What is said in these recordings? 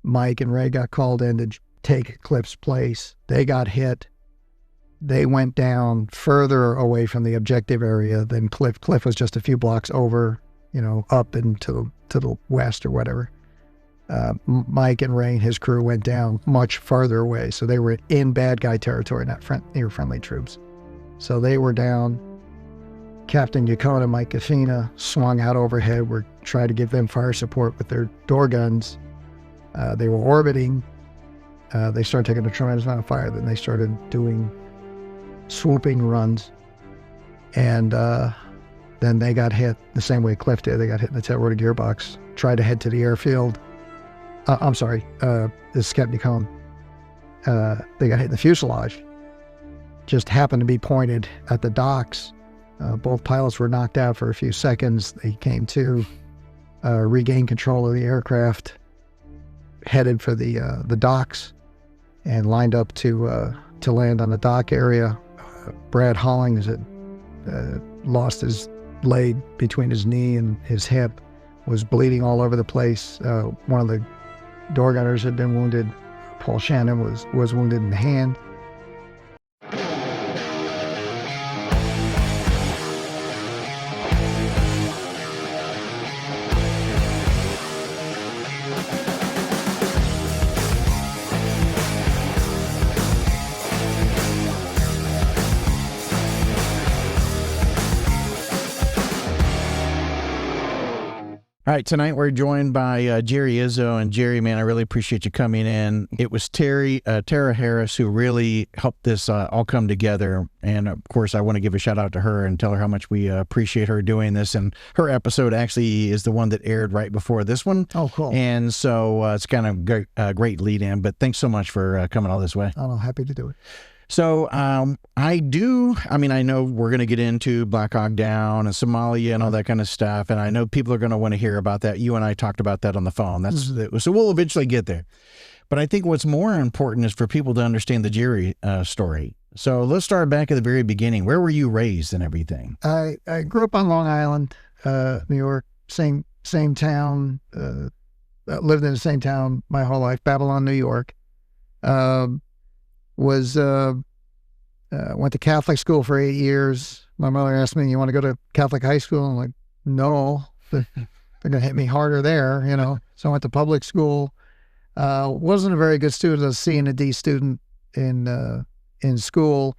Mike and Ray got called in to take Cliff's place. They got hit. They went down further away from the objective area than Cliff. Cliff was just a few blocks over, up and to the west or whatever. Mike and Ray and his crew went down much farther away. So they were in bad guy territory, not near friendly troops. So they were down. Captain Yukon and Mike Kafina swung out overhead. We're trying to give them fire support with their door guns. They were orbiting. They started taking a tremendous amount of fire. Then they started doing swooping runs. And then they got hit the same way Cliff did. They got hit in the tail rotor gearbox. Tried to head to the airfield. This is Captain Yukon. They got hit in the fuselage. Just happened to be pointed at the docks. Both pilots were knocked out for a few seconds. They came to, regained control of the aircraft, headed for the docks, and lined up to land on the dock area. Brad Hollings had lost his leg between his knee and his hip, was bleeding all over the place. One of the door gunners had been wounded. Paul Shannon was wounded in the hand. All right, tonight we're joined by Gerry Izzo. And Gerry, man, I really appreciate you coming in. It was Tara Harris who really helped this all come together. And of course, I want to give a shout out to her and tell her how much we appreciate her doing this. And her episode actually is the one that aired right before this one. Oh, cool. And so it's kind of great lead in. But thanks so much for coming all this way. I'm happy to do it. So I know we're going to get into Black Hawk Down and Somalia and all that kind of stuff. And I know people are going to want to hear about that. You and I talked about that on the phone. So we'll eventually get there. But I think what's more important is for people to understand the Gerry story. So let's start back at the very beginning. Where were you raised and everything? I grew up on Long Island, New York, same town, lived in the same town my whole life, Babylon, New York. Went to Catholic school for 8 years. My mother asked me, "You want to go to Catholic high school?" I'm like, "No, they're going to hit me harder there," So I went to public school. Wasn't a very good student. I was a C and a D student in school,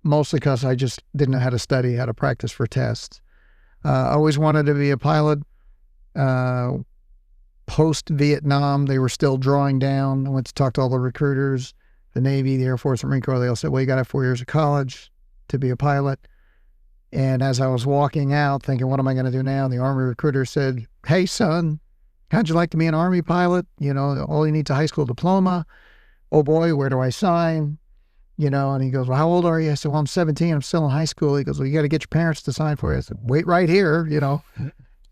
mostly because I just didn't know how to study, how to practice for tests. I always wanted to be a pilot. Post-Vietnam, they were still drawing down. I went to talk to all the recruiters, the Navy, the Air Force, and Marine Corps. They all said, well, you got to have 4 years of college to be a pilot. And as I was walking out thinking, what am I going to do now? The Army recruiter said, hey, son, how'd you like to be an Army pilot? All you need is a high school diploma. Oh, boy, where do I sign? And he goes, well, how old are you? I said, well, I'm 17. I'm still in high school. He goes, well, you got to get your parents to sign for you. I said, wait right here,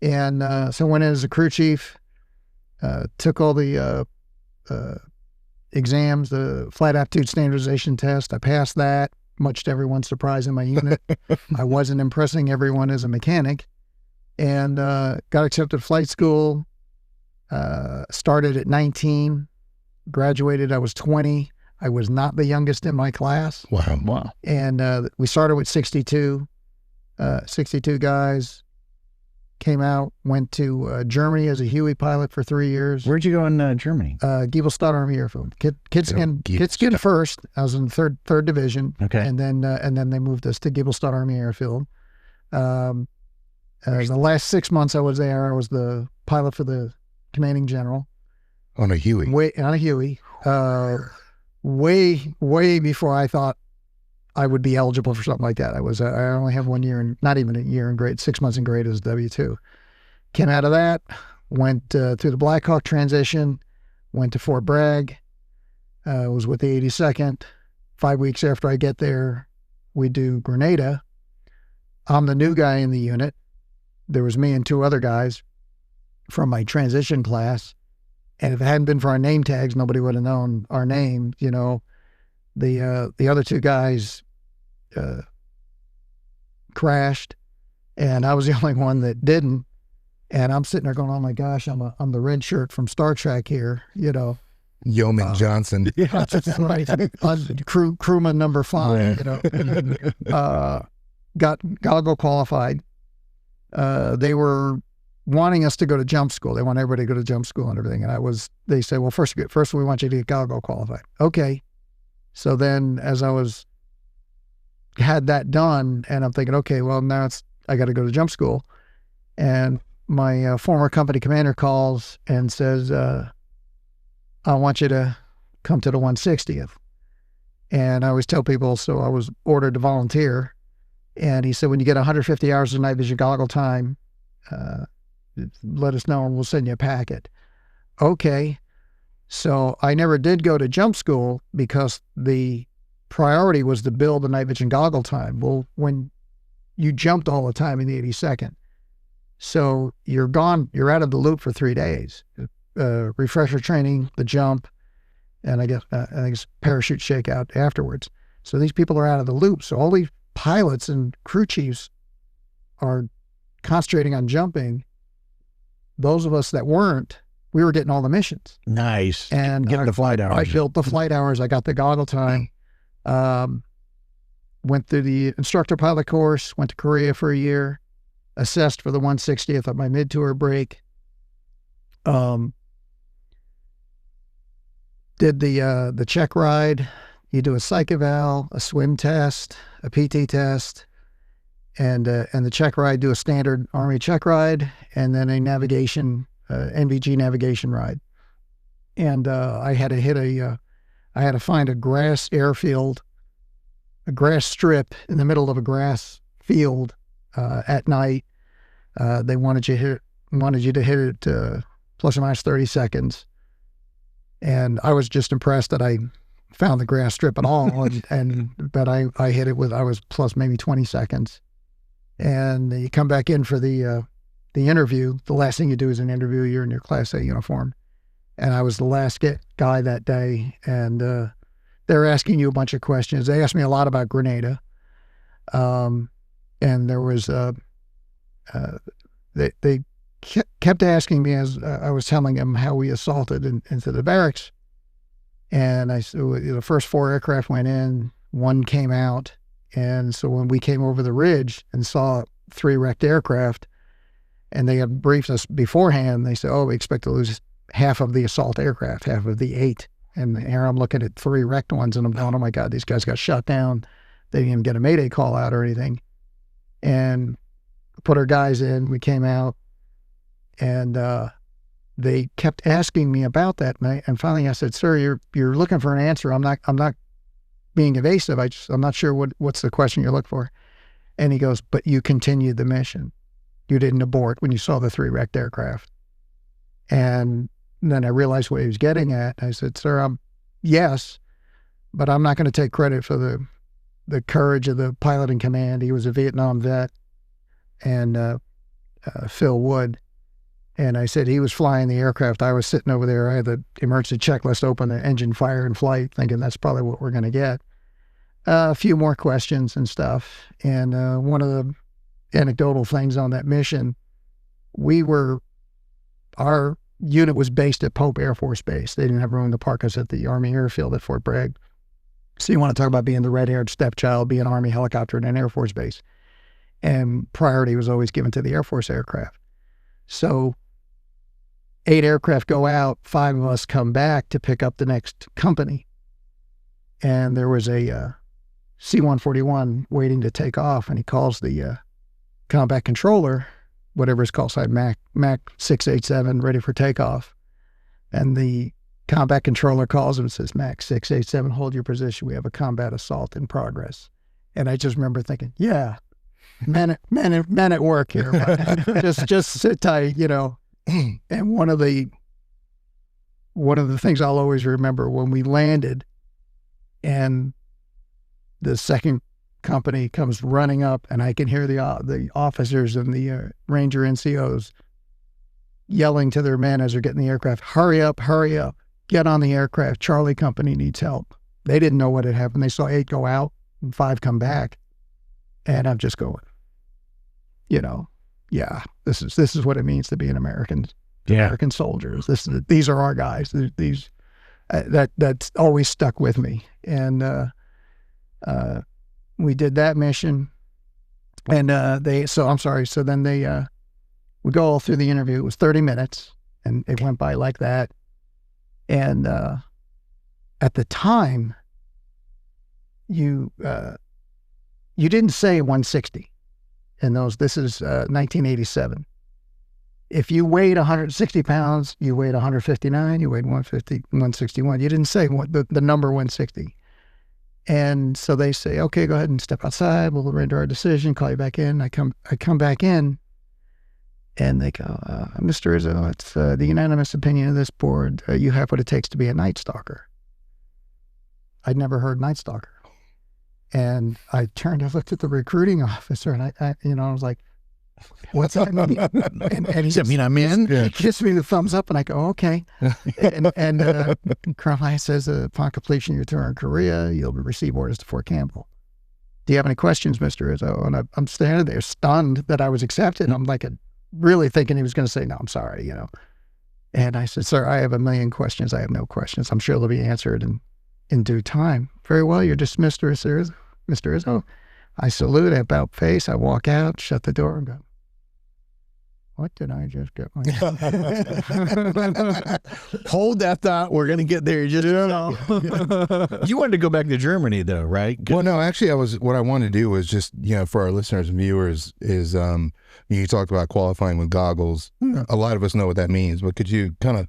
And so I went in as a crew chief. Took all the exams, the flight aptitude standardization test. I passed that, much to everyone's surprise in my unit. I wasn't impressing everyone as a mechanic, and got accepted to flight school. Started at 19, graduated. I was 20. I was not the youngest in my class. Wow. And we started with 62 guys. Came out, went to Germany as a Huey pilot for 3 years. Where'd you go in Germany? Giebelstadt Army Airfield. Kitzkin first. I was in the third division. Okay. And then they moved us to Giebelstadt Army Airfield. The last 6 months I was there, I was the pilot for the commanding general. On a Huey. On a Huey. Way before I thought I would be eligible for something like that. I only have 1 year, and not even a year in grade, 6 months in grade as W-2. Came out of that, went through the Black Hawk transition, went to Fort Bragg, was with the 82nd. 5 weeks after I get there, we do Grenada. I'm the new guy in the unit. There was me and two other guys from my transition class. And if it hadn't been for our name tags, nobody would have known our name. The other two guys crashed, and I was the only one that didn't. And I'm sitting there going, oh my gosh, I'm the red shirt from Star Trek here, you know. Yeoman Johnson. Yeah, that's right. Crewman number 5, you know. Got goggle qualified. They were wanting us to go to jump school. They want everybody to go to jump school and everything. And they said, well, first we want you to get goggle qualified. Okay. So then as had that done, and I'm thinking, okay, well, now I got to go to jump school. And my former company commander calls and says, I want you to come to the 160th. And I always tell people, so I was ordered to volunteer. And he said, when you get 150 hours of night vision goggle time, let us know and we'll send you a packet. Okay. So I never did go to jump school because the priority was to build the night vision goggle time. Well, when you jumped all the time in the 82nd, so you're gone, you're out of the loop for 3 days. Refresher training, the jump, and I think it's parachute shakeout afterwards. So these people are out of the loop. So all these pilots and crew chiefs are concentrating on jumping. Those of us that weren't, we were getting all the missions. Nice. And getting the flight hours. I built the flight hours. I got the goggle time. Went through the instructor pilot course, went to Korea for a year, assessed for the 160th at my mid-tour break. Did the check ride. You do a psych eval, a swim test, a PT test, and the check ride, do a standard Army check ride, and then a navigation, NVG navigation ride. And I had to find a grass airfield, a grass strip in the middle of a grass field at night. They wanted you to hit it plus or minus 30 seconds. And I was just impressed that I found the grass strip at all. But I hit it I was plus maybe 20 seconds. And you come back in for the interview. The last thing you do is an interview. You're in your Class A uniform. And I was the last guy that day. And they're asking you a bunch of questions. They asked me a lot about Grenada. And there was, they kept asking me as I was telling them how we assaulted into the barracks. And I said, the first 4 aircraft went in, 1 came out. And so when we came over the ridge and saw 3 wrecked aircraft, and they had briefed us beforehand, they said, oh, we expect to lose half of the assault aircraft, half of the 8. And here I'm looking at 3 wrecked ones, and I'm going, oh my God, these guys got shot down. They didn't even get a Mayday call out or anything. And put our guys in, we came out, and they kept asking me about that. And finally I said, sir, you're looking for an answer. I'm not being evasive. I'm not sure what's the question you're looking for. And he goes, but you continued the mission. You didn't abort when you saw the 3 wrecked aircraft. And then I realized what he was getting at. I said, sir, yes, but I'm not going to take credit for the courage of the pilot in command. He was a Vietnam vet, and Phil Wood. And I said he was flying the aircraft. I was sitting over there. I had the emergency checklist open, the engine fire and flight, thinking that's probably what we're going to get. A few more questions and stuff. And one of the anecdotal things on that mission, our unit was based at Pope Air Force Base. They didn't have room to park us at the Army Airfield at Fort Bragg. So you want to talk about being the red-haired stepchild, being an Army helicopter in an Air Force base. And priority was always given to the Air Force aircraft. So 8 aircraft go out, 5 of us come back to pick up the next company. And there was a C-141 waiting to take off, and he calls the combat controller, whatever his call sign, Mac 687, ready for takeoff. And the combat controller calls him and says, Mac 687, hold your position. We have a combat assault in progress. And I just remember thinking, yeah, men at work here. just sit tight, you know. And one of the things I'll always remember, when we landed and the second company comes running up, and I can hear the officers and the Ranger NCOs yelling to their men as they're getting the aircraft, hurry up, get on the aircraft. Charlie Company needs help. They didn't know what had happened. They saw 8 go out and 5 come back. And I'm just going, you know, yeah, this is what it means to be an American. Yeah. American soldiers. These are our guys. These that's always stuck with me. And we did that mission, and So then we go all through the interview. It was 30 minutes, and it went by like that. And at the time, you didn't say 160. In this is 1987. If you weighed 160 pounds, you weighed 159, you weighed 150, 161. You didn't say the number 160. And so they say, okay, go ahead and step outside. We'll render our decision, call you back in. I come back in, and they go, Mr. Izzo, it's the unanimous opinion of this board. You have what it takes to be a Night Stalker. I'd never heard Night Stalker. And I turned and looked at the recruiting officer, and I was like, what's that mean? And he Does that mean I'm in? He gives me the thumbs up, and I go, okay. and Colonel High says, upon completion of your tour in Korea, you'll receive orders to Fort Campbell. Do you have any questions, Mr. Izzo? And I'm standing there stunned that I was accepted. I'm like really thinking he was going to say, no, I'm sorry, And I said, sir, I have a million questions. I have no questions. I'm sure they'll be answered in due time. Very well, you're dismissed, Mr. Izzo. I salute, I about face, I walk out, shut the door, and go, what did I just get myself? Hold that thought. We're going to get there. You wanted to go back to Germany, though, right? Well, no, actually, what I wanted to do was just, for our listeners and viewers is, you talked about qualifying with goggles. A lot of us know what that means, but could you kind of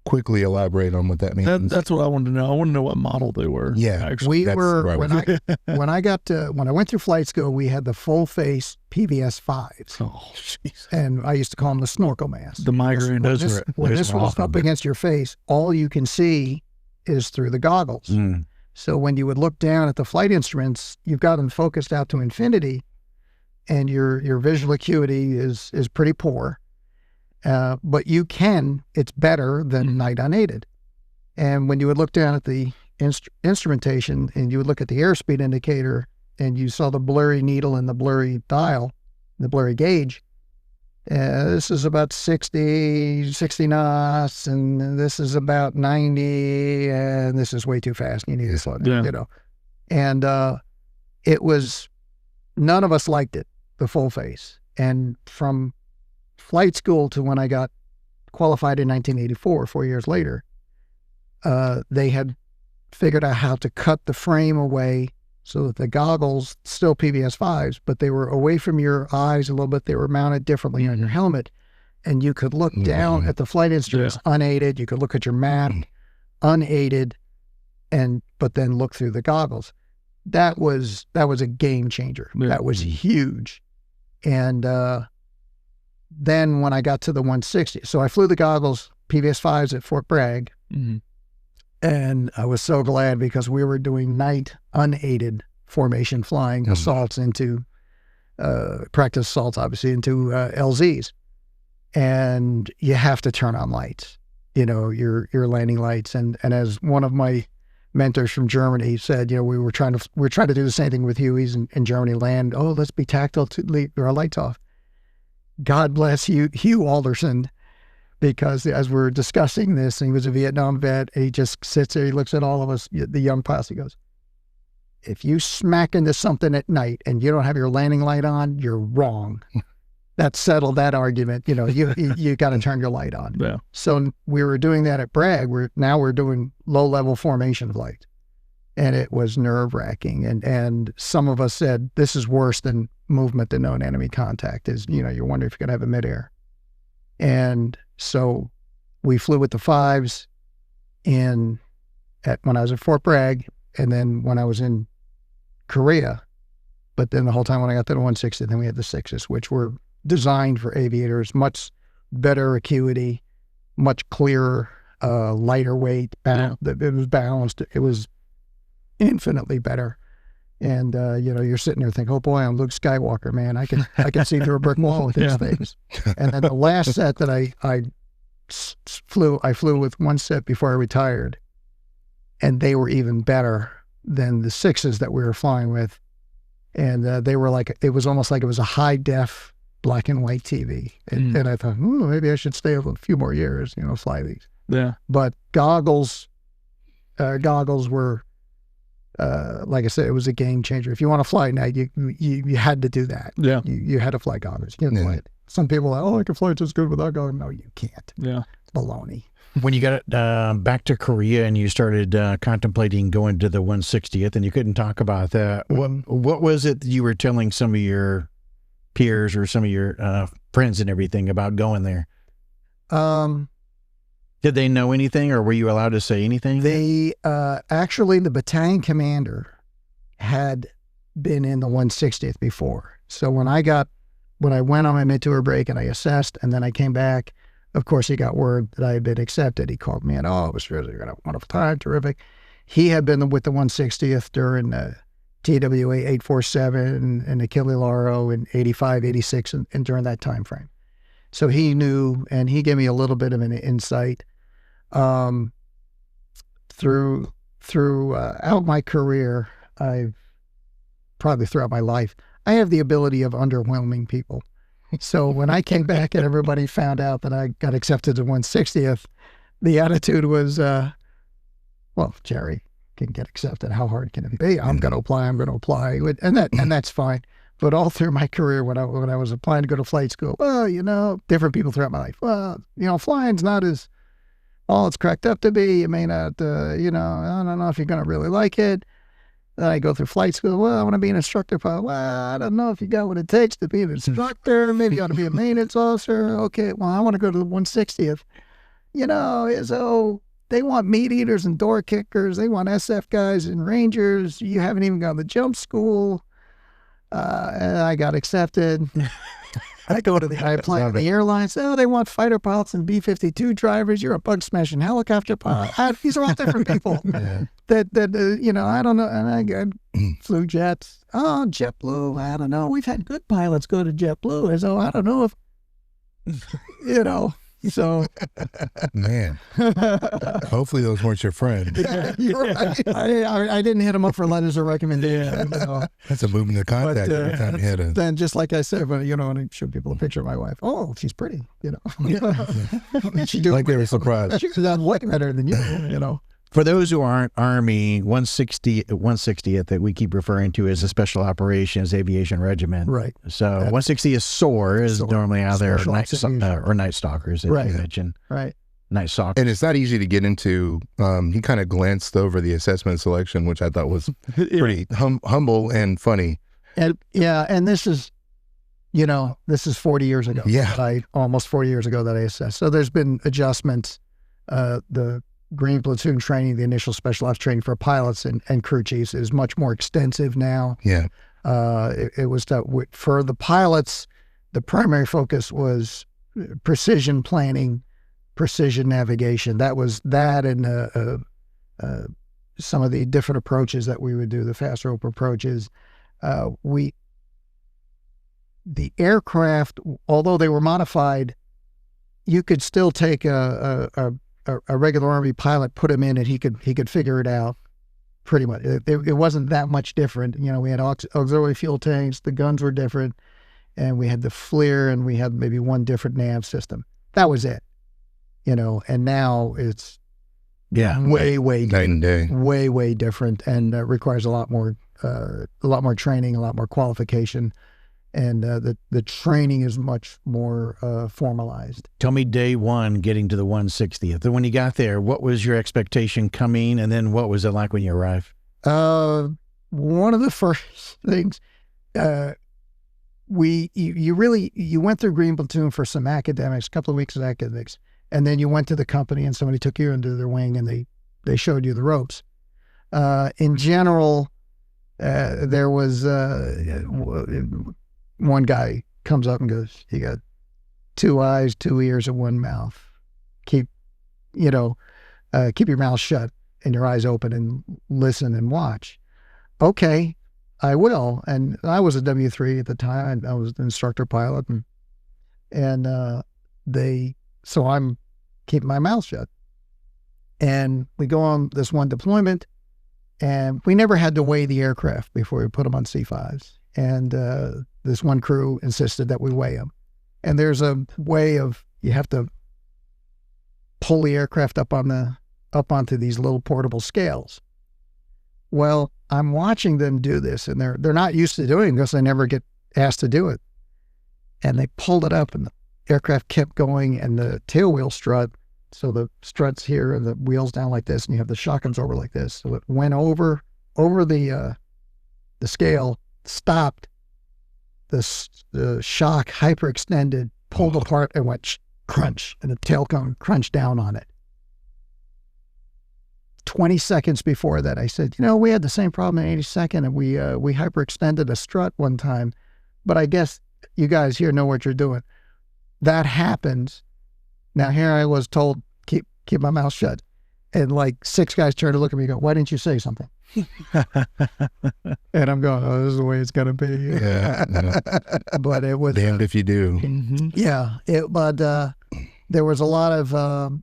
quickly elaborate on what that means? That's what I wanted to know. I want to know what model they were. Yeah, actually, when I went through flight school, we had the full face PVS 5s. Oh, jeez. And I used to call them the snorkel mask. The migraine. When this was up against your face, all you can see is through the goggles. Mm. So when you would look down at the flight instruments, you've got them focused out to infinity, and your visual acuity is pretty poor. But it's better than night unaided. And when you would look down at the instrumentation, and you would look at the airspeed indicator, and you saw the blurry needle and the blurry dial, the blurry gauge, this is about 60 knots, and this is about 90, and this is way too fast. You need to slow down, And it was, none of us liked it, the full face. And from flight school to when I got qualified in 1984, 4 years later, they had figured out how to cut the frame away so that the goggles, still PVS 5s, but they were away from your eyes a little bit. They were mounted differently on your helmet, and you could look down at the flight instruments unaided. You could look at your map unaided, but then look through the goggles. That was a game changer. Yeah. That was huge. And then when I got to the 160, so I flew the goggles, PVS 5s at Fort Bragg, and I was so glad because we were doing night unaided formation flying, assaults into, practice assaults, obviously, into LZs. And you have to turn on lights, your landing lights. And as one of my mentors from Germany said, we're trying to do the same thing with Hueys in Germany, land, let's be tactile to leave our lights off. God bless Hugh Alderson, because as we're discussing this, and he was a Vietnam vet, and he just sits there, he looks at all of us, the young posse, he goes, if you smack into something at night and you don't have your landing light on, you're wrong. That settled that argument. You got to turn your light on. Yeah. So we were doing that at Bragg. We're doing low-level formation flight. And it was nerve-wracking. And some of us said, this is worse than movement to known enemy contact. You're wondering if you're going to have a midair. And so we flew with the 5s when I was at Fort Bragg, and then when I was in Korea. But then the whole time when I got to the 160, then we had the 6s, which were designed for aviators, much better acuity, much clearer, lighter weight. It was balanced. It was infinitely better. And you're sitting there thinking, oh boy, I'm Luke Skywalker, man. I can see through a brick wall with these things. And then the last set that I flew with one set before I retired, and they were even better than the 6s that we were flying with. And they were it was almost like it was a high def black and white TV. And I thought, maybe I should stay a few more years, fly these. Yeah. But goggles were, like I said, it was a game changer. If you want to fly at night, you had to do that. Yeah. You had to fly goggles. You couldn't fly it. Some people are like, I can fly just good without goggles. No, you can't. Yeah. Baloney. When you got back to Korea and you started contemplating going to the 160th, and you couldn't talk about that, what was it that you were telling some of your peers or some of your friends and everything about going there? Did they know anything, or were you allowed to say anything? They actually, the battalion commander had been in the 160th before. So when I went on my mid-tour break and I assessed, and then I came back, of course, he got word that I had been accepted. He called me and, it was really a wonderful time, terrific. He had been with the 160th during the TWA 847 and Achille Lauro in 85, 86, and during that time frame. So he knew, and he gave me a little bit of an insight. Throughout my career, throughout my life, I have the ability of underwhelming people. So when I came back and everybody found out that I got accepted to 160th, the attitude was, Gerry can get accepted. How hard can it be? I'm going to apply. And that's fine. But all through my career, when I was applying to go to flight school, different people throughout my life, flying's not as all it's cracked up to be. You may not, I don't know if you're going to really like it. Then I go through flight school. Well, I want to be an instructor pilot. Well, I don't know if you got what it takes to be an instructor. Maybe you ought to be a maintenance officer. Okay, well, I want to go to the 160th. So they want meat eaters and door kickers. They want SF guys and Rangers. You haven't even gone to jump school. And I got accepted. I apply to the airlines. Oh, they want fighter pilots and B-52 drivers. You're a bug smashing helicopter pilot. These are all different people. That I don't know. And I flew jets. Oh, JetBlue. I don't know. We've had good pilots go to JetBlue. So I don't know if, So, man, hopefully those weren't your friends. You're right. I didn't hit them up for letters of recommendation. That's a movement of contact every time you hit it. Then, just like I said, when I show people a picture of my wife, she's pretty. She do like they were surprised. She does way better than you. For those who aren't Army, 160th that we keep referring to as a Special Operations Aviation Regiment. Right. So 160th SOAR is normally out there, Night Stalkers, as you mentioned. Right. Night Stalkers. And it's not easy to get into. He kind of glanced over the assessment selection, which I thought was pretty humble and funny. And this is, this is 40 years ago. Yeah. Almost 40 years ago that I assessed. So there's been adjustments. The Green Platoon training, the initial special ops training for pilots and crew chiefs is much more extensive now. Yeah. It was for the pilots, the primary focus was precision planning, precision navigation. That was that and some of the different approaches that we would do, the fast rope approaches. The aircraft, although they were modified, you could still take a regular Army pilot, put him in, and he could figure it out pretty much. It wasn't that much different. We had auxiliary fuel tanks, the guns were different, and we had the FLIR, and we had maybe one different nav system. That was it. And now it's way night and day, way different, and requires a lot more training, a lot more qualification. And the training is much more formalized. Tell me day one getting to the 160th. When you got there, what was your expectation coming, and then what was it like when you arrived? One of the first things, you went through Green Platoon for some academics, a couple of weeks of academics, and then you went to the company and somebody took you into their wing and they showed you the ropes. In general, there was one guy comes up and goes, "You got 2 eyes, 2 ears, and 1 mouth. Keep your mouth shut and your eyes open and listen and watch." Okay, I will. And I was a W3 at the time. I was an instructor pilot, so I'm keeping my mouth shut. And we go on this one deployment, and we never had to weigh the aircraft before we put them on C5s. And this one crew insisted that we weigh them. And there's a way of, you have to pull the aircraft up onto these little portable scales. Well, I'm watching them do this, and they're not used to doing it because they never get asked to do it. And they pulled it up, and the aircraft kept going, and the tail wheel strut, so the strut's here and the wheel's down like this, and you have the shock comes over like this. So it went over the scale, stopped, the shock hyperextended, pulled apart, and went crunch, and the tail cone crunched down on it. 20 seconds before that, I said, we had the same problem in 82nd, and we hyperextended a strut one time, but I guess you guys here know what you're doing. That happens. Now here I was told, keep my mouth shut. And like 6 guys turned to look at me and go, why didn't you say something? And I'm going, oh, this is the way it's going to be. Yeah. But it was... Damned if you do. Yeah. But there was a lot of...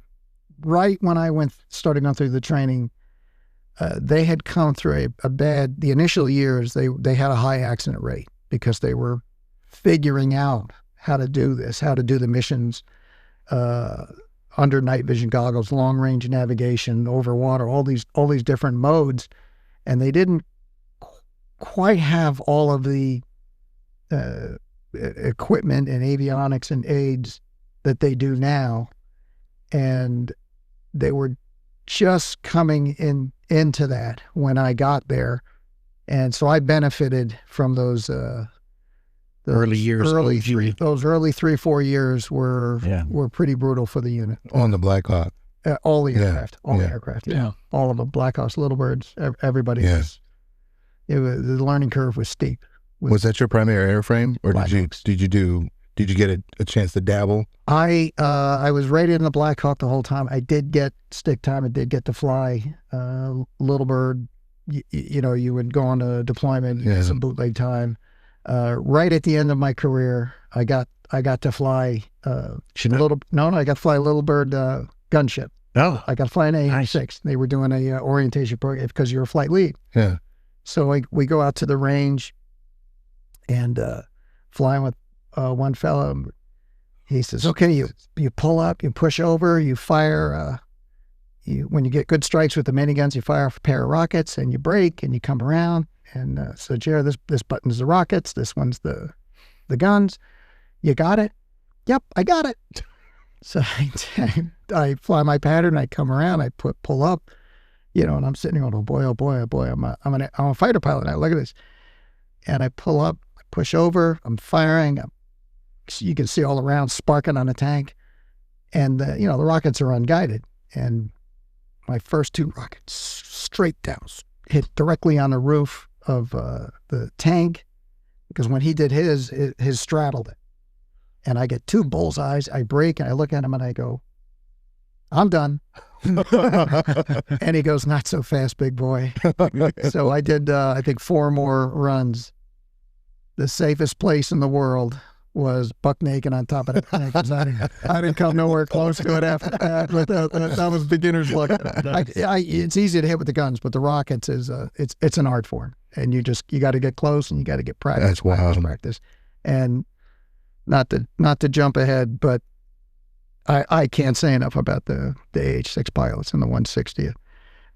right when I started going through the training, they had come through the initial years, they had a high accident rate because they were figuring out how to do this, how to do the missions under night vision goggles, long range navigation, over water, all these different modes. And they didn't quite have all of the equipment and avionics and aids that they do now. And they were just coming into that when I got there. And so I benefited from those early years. Those early 3-4 years were pretty brutal for the unit. On the Black Hawk. All the aircraft. The aircraft. Yeah. All of them. Black Hawks, Little Birds, everybody. Yeah. The learning curve was steep. Was that your primary airframe, or Black Hawks. did you get a chance to dabble? I was rated in the Black Hawk the whole time. I did get stick time. I did get to fly Little Bird. You would go on a deployment, get some bootleg time. Right at the end of my career, I got to fly I got to fly Little Bird gunship. Oh, I got to fly an A6. Nice. They were doing a orientation program because you're a flight lead. Yeah. So we go out to the range and flying with one fellow. He says, okay, you pull up, you push over, you fire, when you get good strikes with the miniguns, you fire off a pair of rockets, and you brake, and you come around. And so, Gerry, this button's the rockets, this one's the guns. You got it? Yep, I got it. So I fly my pattern, I come around, I pull up, and I'm sitting there going, oh boy, oh boy, oh boy, I'm a fighter pilot now, look at this. And I pull up, I push over, I'm firing, you can see all around sparking on the tank, and the rockets are unguided, and my first 2 rockets straight down hit directly on the roof of the tank, because when he did his straddled it, and I get 2 bullseyes. I brake and I look at him and I go, I'm done. And he goes, not so fast, big boy. So I did I think 4 more runs. The safest place in the world was buck naked on top of the tank. I didn't come nowhere close to it after that. But that was beginner's luck. It's easy to hit with the guns, but the rockets is it's an art form, and you got to get close and you got to get practice. That's wild. Practice. And not to jump ahead, but I can't say enough about the AH-6 pilots and the 160th.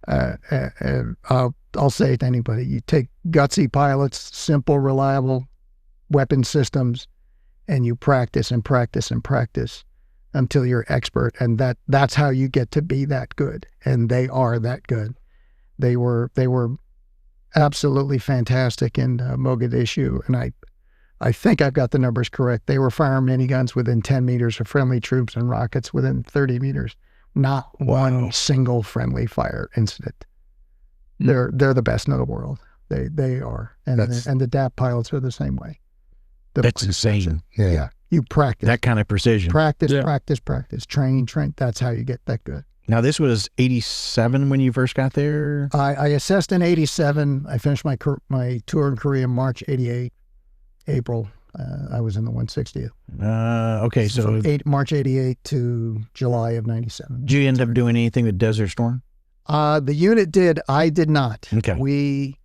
And I'll say it to anybody: you take gutsy pilots, simple, reliable weapon systems, and you practice and practice and practice until you're expert, and that's how you get to be that good. And they are that good. They were absolutely fantastic in Mogadishu, and I think I've got the numbers correct. They were firing miniguns within 10 meters of friendly troops and rockets within 30 meters. Not one single friendly fire incident. They're the best in the world. They are, and the DAP pilots are the same way. That's insane. Yeah. You practice. That kind of precision. Practice. Train. That's how you get that good. Now, this was 87 when you first got there? I assessed in 87. I finished my tour in Korea in March 88. April, I was in the 160th. Okay, so March 88 to July of 97. Did you end up doing anything with Desert Storm? The unit did. I did not. Okay. We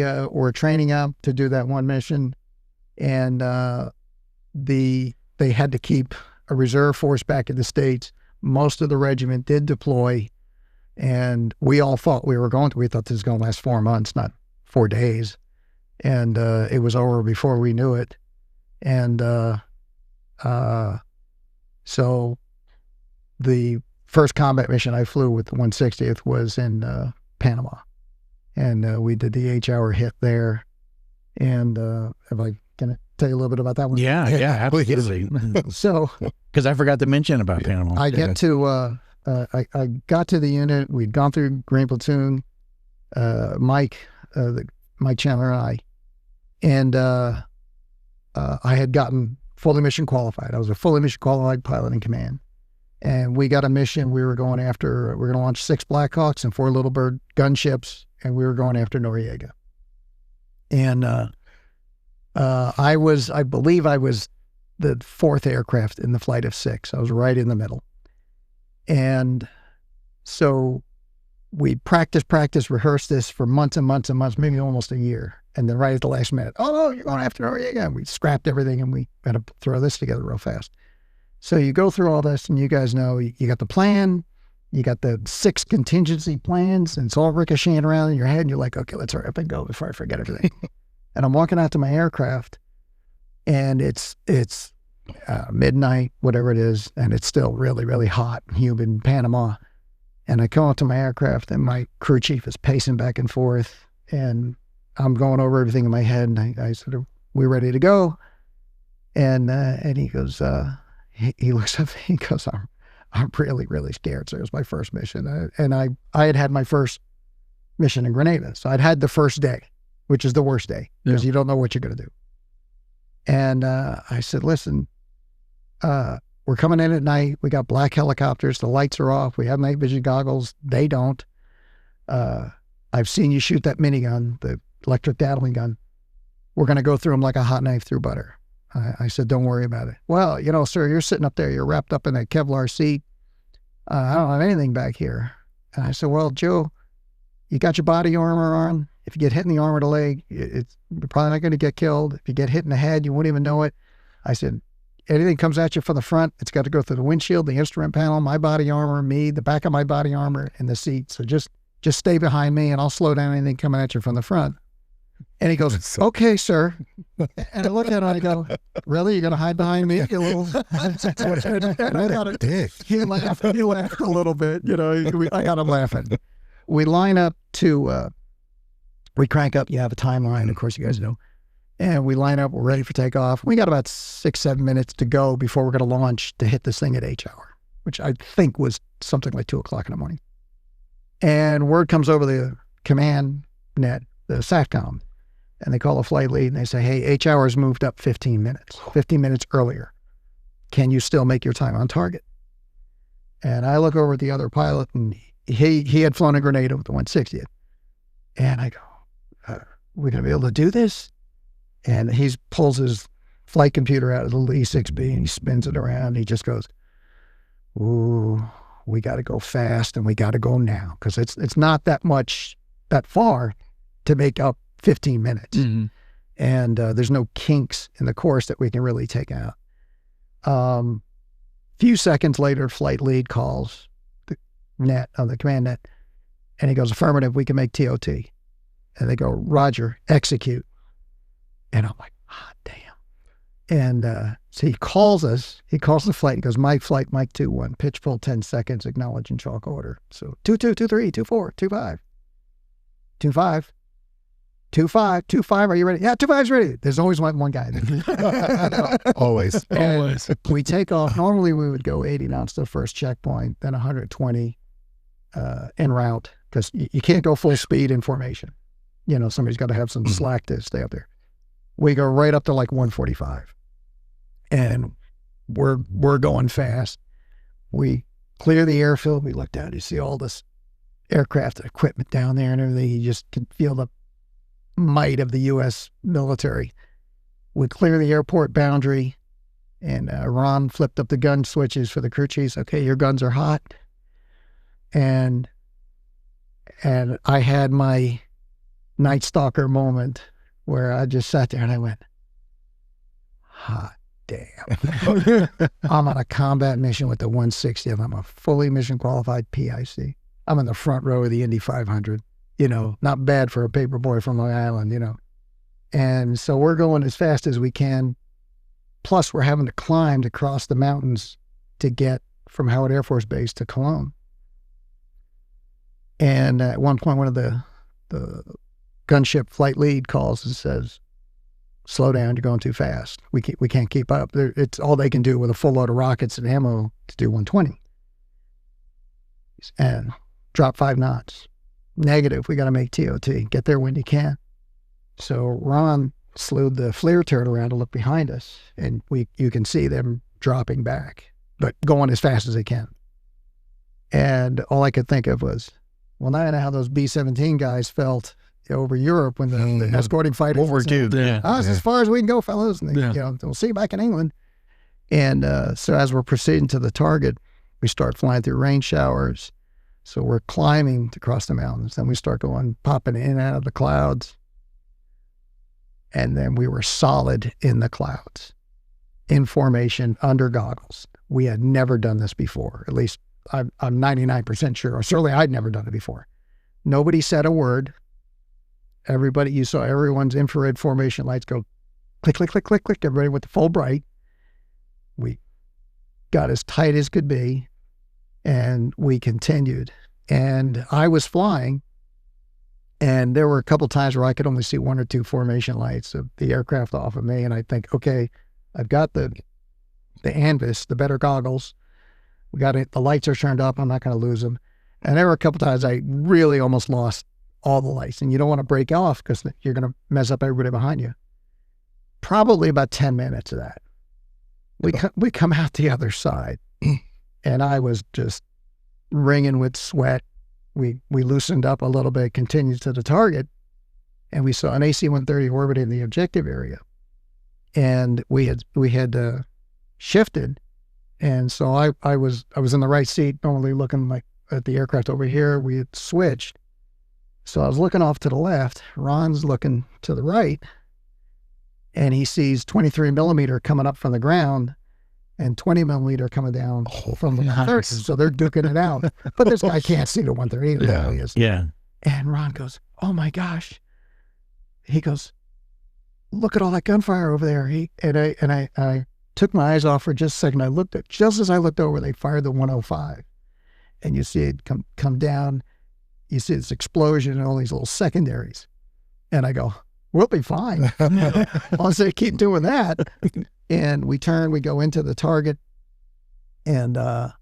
were training out to do that one mission. And they had to keep a reserve force back in the States. Most of the regiment did deploy, and we all thought we thought this was going to last 4 months, not 4 days. And it was over before we knew it. And so the first combat mission I flew with the 160th was in Panama. And we did the 8-hour hit there. And can I tell you a little bit about that one? Yeah, absolutely. So, because I forgot to mention about Panama. I got to the unit. We'd gone through Green Platoon, Mike Chandler and I, and I had gotten fully mission qualified. I was a fully mission qualified pilot in command. And we got a mission. We were going to launch 6 Blackhawks and 4 Little Bird gunships, and we were going after Noriega. And I believe I was the 4th aircraft in the flight of 6. I was right in the middle. And so we practiced, rehearsed this for months and months and months, maybe almost a year. And then right at the last minute, oh, no, you're going after Noriega. And we scrapped everything and we had to throw this together real fast. So you go through all this, and you guys know you got the plan, you got the 6 contingency plans, and it's all ricocheting around in your head, and you're like, okay, let's hurry up and go before I forget everything. And I'm walking out to my aircraft, and it's midnight, whatever it is, and it's still really, really hot and humid in Panama. And I come out to my aircraft, and my crew chief is pacing back and forth, and I'm going over everything in my head, and I sort of, we're ready to go. And he goes, he looks up, he goes, I'm really, really scared. So it was my first mission. And I had my first mission in Grenada. So I'd had the first day, which is the worst day, because you don't know what you're going to do. And I said, listen, we're coming in at night. We got black helicopters. The lights are off. We have night vision goggles. They don't. I've seen you shoot that minigun, the electric dattling gun. We're going to go through them like a hot knife through butter. I said, don't worry about it. Well, sir, you're sitting up there. You're wrapped up in that Kevlar seat. I don't have anything back here. And I said, well, Joe, you got your body armor on. If you get hit in the arm or the leg, you're probably not going to get killed. If you get hit in the head, you won't even know it. I said, anything comes at you from the front, it's got to go through the windshield, the instrument panel, my body armor, me, the back of my body armor, and the seat. So just stay behind me, and I'll slow down anything coming at you from the front. And he goes, okay, sir. And I look at him and I go, really? You're going to hide behind me? You little... and I got it. He laughed a little bit. I got him laughing. We line up to, we crank up. You have a timeline, of course, you guys know. And we line up. We're ready for takeoff. We got about 6-7 minutes to go before we're going to launch to hit this thing at H-hour, which I think was something like 2 o'clock in the morning. And word comes over the command net, the SATCOM. And they call a flight lead and they say, hey, H-hour's moved up 15 minutes earlier. Can you still make your time on target? And I look over at the other pilot, and he had flown in Grenada with the 160th. And I go, we're going to be able to do this? And he pulls his flight computer out of the E6B and he spins it around. And he just goes, ooh, we got to go fast and we got to go now. Because it's not that far to make up 15 minutes. Mm-hmm. And there's no kinks in the course that we can really take out. Few seconds later, flight lead calls the net on the command net, and he goes, affirmative, we can make TOT. And they go, roger, execute. And I'm like, ah, damn. And so he calls the flight, he goes, Mike flight, Mike 2-1, pitch full 10 seconds, acknowledge and chalk order. So 22, 23, 24, 25, 25. 25, are you ready? Yeah, 25's ready. There's always one guy there. Always. We take off. Normally we would go 80 knots to the first checkpoint, then 120 en route, because you can't go full speed in formation. Somebody's got to have some slack to stay up there. We go right up to like 145. And we're going fast. We clear the airfield. We look down. You see all this aircraft equipment down there and everything. You just can feel the might of the U.S. military. We clear the airport boundary, and Ron flipped up the gun switches for the crew chiefs. Okay, your guns are hot. And I had my Night Stalker moment where I just sat there and I went, hot damn. I'm on a combat mission with the 160th. I'm a fully mission qualified PIC. I'm in the front row of the Indy 500. You know, not bad for a paper boy from Long Island, you know. And so we're going as fast as we can. Plus, we're having to climb to cross the mountains to get from Howard Air Force Base to Cologne. And at one point, one of the gunship flight lead calls and says, "Slow down, you're going too fast. We can't keep up. It's all they can do with a full load of rockets and ammo to do 120. And drop 5 knots. Negative, we got to make TOT. Get there when you can." So Ron slewed the FLIR turret around to look behind us, and you can see them dropping back, but going as fast as they can. And all I could think of was, well, now I know how those B-17 guys felt over Europe when the escorting fighters. World War II. Yeah. It's as far as we can go, fellas. And they, Yeah. you know, we'll see you back in England. And so as we're proceeding to the target, we start flying through rain showers. So we're climbing to cross the mountains. Then we start popping in and out of the clouds. And then we were solid in the clouds, in formation, under goggles. We had never done this before. At least I'm 99% sure, or certainly I'd never done it before. Nobody said a word. Everybody, you saw everyone's infrared formation lights go click, click, click, click, click. Everybody went to full bright. We got as tight as could be, and we continued. And I was flying, and there were a couple times where I could only see 1 or 2 formation lights of the aircraft off of me, and I think, okay, I've got the Anvis, the better goggles. We got it. The lights are turned up. I'm not going to lose them. And there were a couple times I really almost lost all the lights, and you don't want to break off because you're going to mess up everybody behind you. Probably about 10 minutes of that. We come out the other side, and I was just wringing with sweat. We loosened up a little bit, continued to the target, and we saw an AC-130 orbiting the objective area. And we had shifted, and so I was in the right seat, normally looking like at the aircraft over here. We had switched. So I was looking off to the left. Ron's looking to the right, and he sees 23 millimeter coming up from the ground and 20 millimeter coming down from the 130. So they're duking it out. But this guy can't see the 130. Yeah. He is. Yeah. And Ron goes, "Oh my gosh." He goes, "Look at all that gunfire over there." I took my eyes off for just a second. Just as I looked over, they fired the 105. And you see it come down. You see this explosion and all these little secondaries. And I go, "We'll be fine." I'll say, keep doing that. And we turn, we go into the target. And at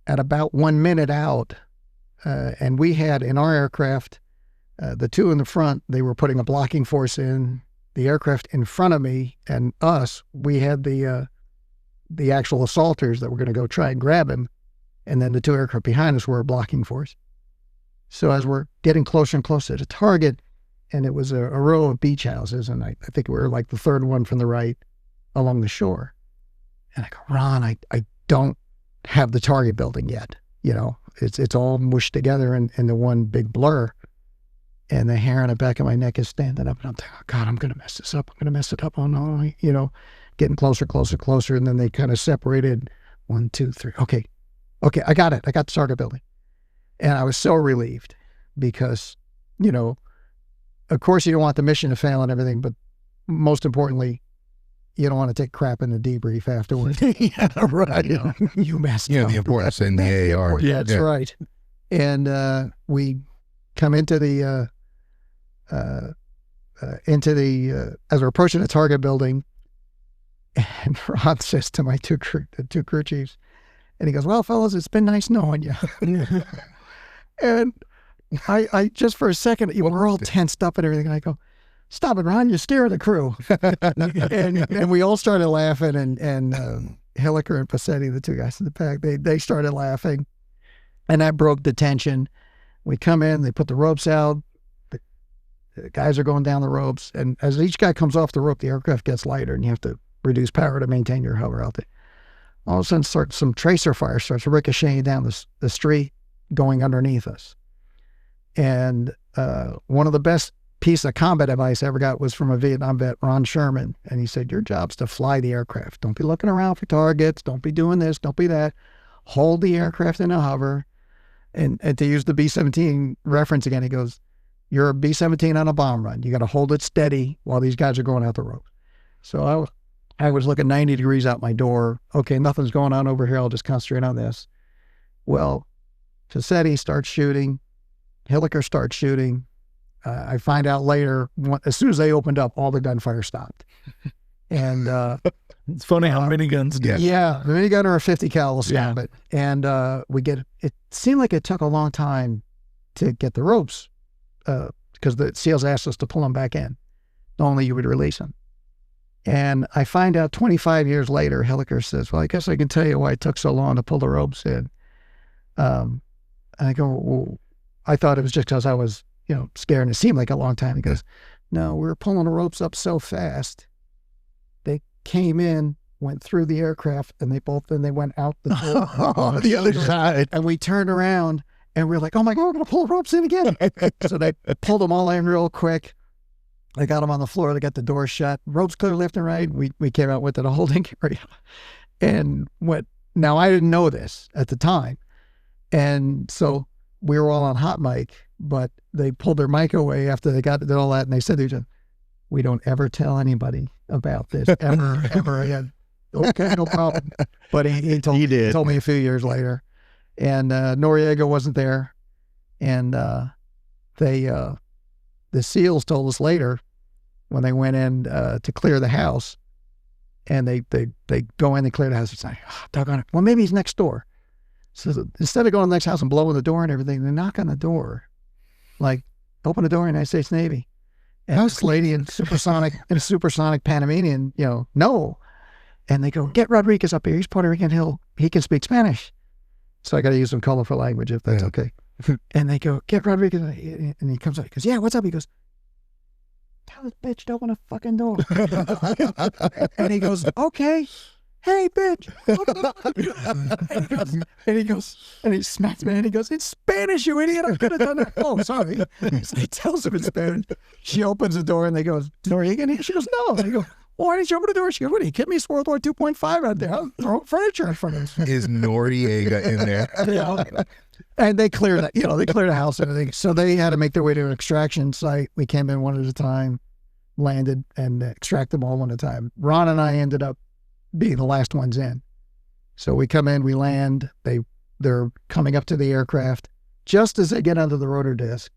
about 1 minute out, and we had in our aircraft, the 2 in the front, they were putting a blocking force in. The aircraft in front of me and us, we had the actual assaulters that were going to go try and grab him. And then the 2 aircraft behind us were a blocking force. So as we're getting closer and closer to the target, and it was a row of beach houses, and I think we were like the 3rd one from the right along the shore. And I go, "Ron, I don't have the target building yet. You know, it's all mushed together in the one big blur." And the hair on the back of my neck is standing up, and I'm thinking, "Oh God, I'm going to mess this up. I'm going to mess it up." Oh no, you know, getting closer, closer, closer. And then they kind of separated 1, 2, 3. Okay, I got it. I got the target building. And I was so relieved because, you know, of course you don't want the mission to fail and everything, but most importantly, you don't want to take crap in the debrief afterwards. Yeah, right. You know, you messed up. The importance in the AAR. Yeah, that's right. And we come into the as we're approaching the target building, and Ron says to my two crew chiefs, and he goes, "Well, fellas, it's been nice knowing you." And I just for a second, we're all tensed up and everything, and I go, "Stop it, Ron, you're scaring the crew." and we all started laughing, and Hilliker and Passetti, the 2 guys in the pack, they started laughing, and that broke the tension. We come in, they put the ropes out, the guys are going down the ropes, and as each guy comes off the rope, the aircraft gets lighter, and you have to reduce power to maintain your hover out there. All of a sudden, some tracer fire starts ricocheting down the street, going underneath us. And one of the best piece of combat advice I ever got was from a Vietnam vet, Ron Sherman. And he said, your job's to fly the aircraft. Don't be looking around for targets. Don't be doing this. Don't be that. Hold the aircraft in a hover. And to use the B-17 reference again, he goes, you're a B-17 on a bomb run. You got to hold it steady while these guys are going out the rope. So I was looking 90 degrees out my door. Okay, nothing's going on over here. I'll just concentrate on this. Well, Facchetti starts shooting. Hilliker starts shooting. I find out later, as soon as they opened up, all the gunfire stopped. And it's funny how miniguns do. Yeah, the minigun or a 50 cal will stop Yeah. it. And it seemed like it took a long time to get the ropes because the SEALs asked us to pull them back in. Only you would release them. And I find out 25 years later, Hilliker says, well, I guess I can tell you why it took so long to pull the ropes in. And I go, well, I thought it was just because I was, scared, and it seemed like a long time. He goes, no, we were pulling the ropes up so fast. They came in, went through the aircraft, and they went out the door. The other side. And we turned around, and we were like, oh my God, we're going to pull the ropes in again. So they pulled them all in real quick. They got them on the floor. They got the door shut. Ropes clear left and right. We came out with it, a holding area. And now I didn't know this at the time. And so we were all on hot mic, but they pulled their mic away after they did all that. And they said to each other, we don't ever tell anybody about this ever again. Okay, no problem. But he told me a few years later. And Noriega wasn't there. And the SEALs told us later when they went in to clear the house, and they go in, they clear the house. It's like, oh, doggone it. Well, maybe he's next door. So instead of going to the next house and blowing the door and everything, they knock on the door, like, open the door, United States Navy. And this lady in a supersonic Panamanian, no. And they go, get Rodriguez up here. He's Puerto Rican. He can speak Spanish. So I got to use some colorful language if that's okay. And they go, get Rodriguez. And he comes up. He goes, yeah, what's up? He goes, tell this bitch to open a fucking door. And he goes, okay. Hey, bitch. And he goes, and he smacks me, and he goes, in Spanish, you idiot. I could have done that. Oh, sorry. So he tells him in Spanish. She opens the door, and they goes, Noriega in here? She goes, no. And he goes, why didn't you open the door? She goes, what, are you kidding me? It's World War 2.5 out there. I'll throw furniture in front of us. Is Noriega in there? And they cleared that, they cleared the house and everything. So they had to make their way to an extraction site. We came in one at a time, landed, and extracted them all one at a time. Ron and I ended up being the last ones in. So we come in, we land, they're coming up to the aircraft. Just as they get under the rotor disc,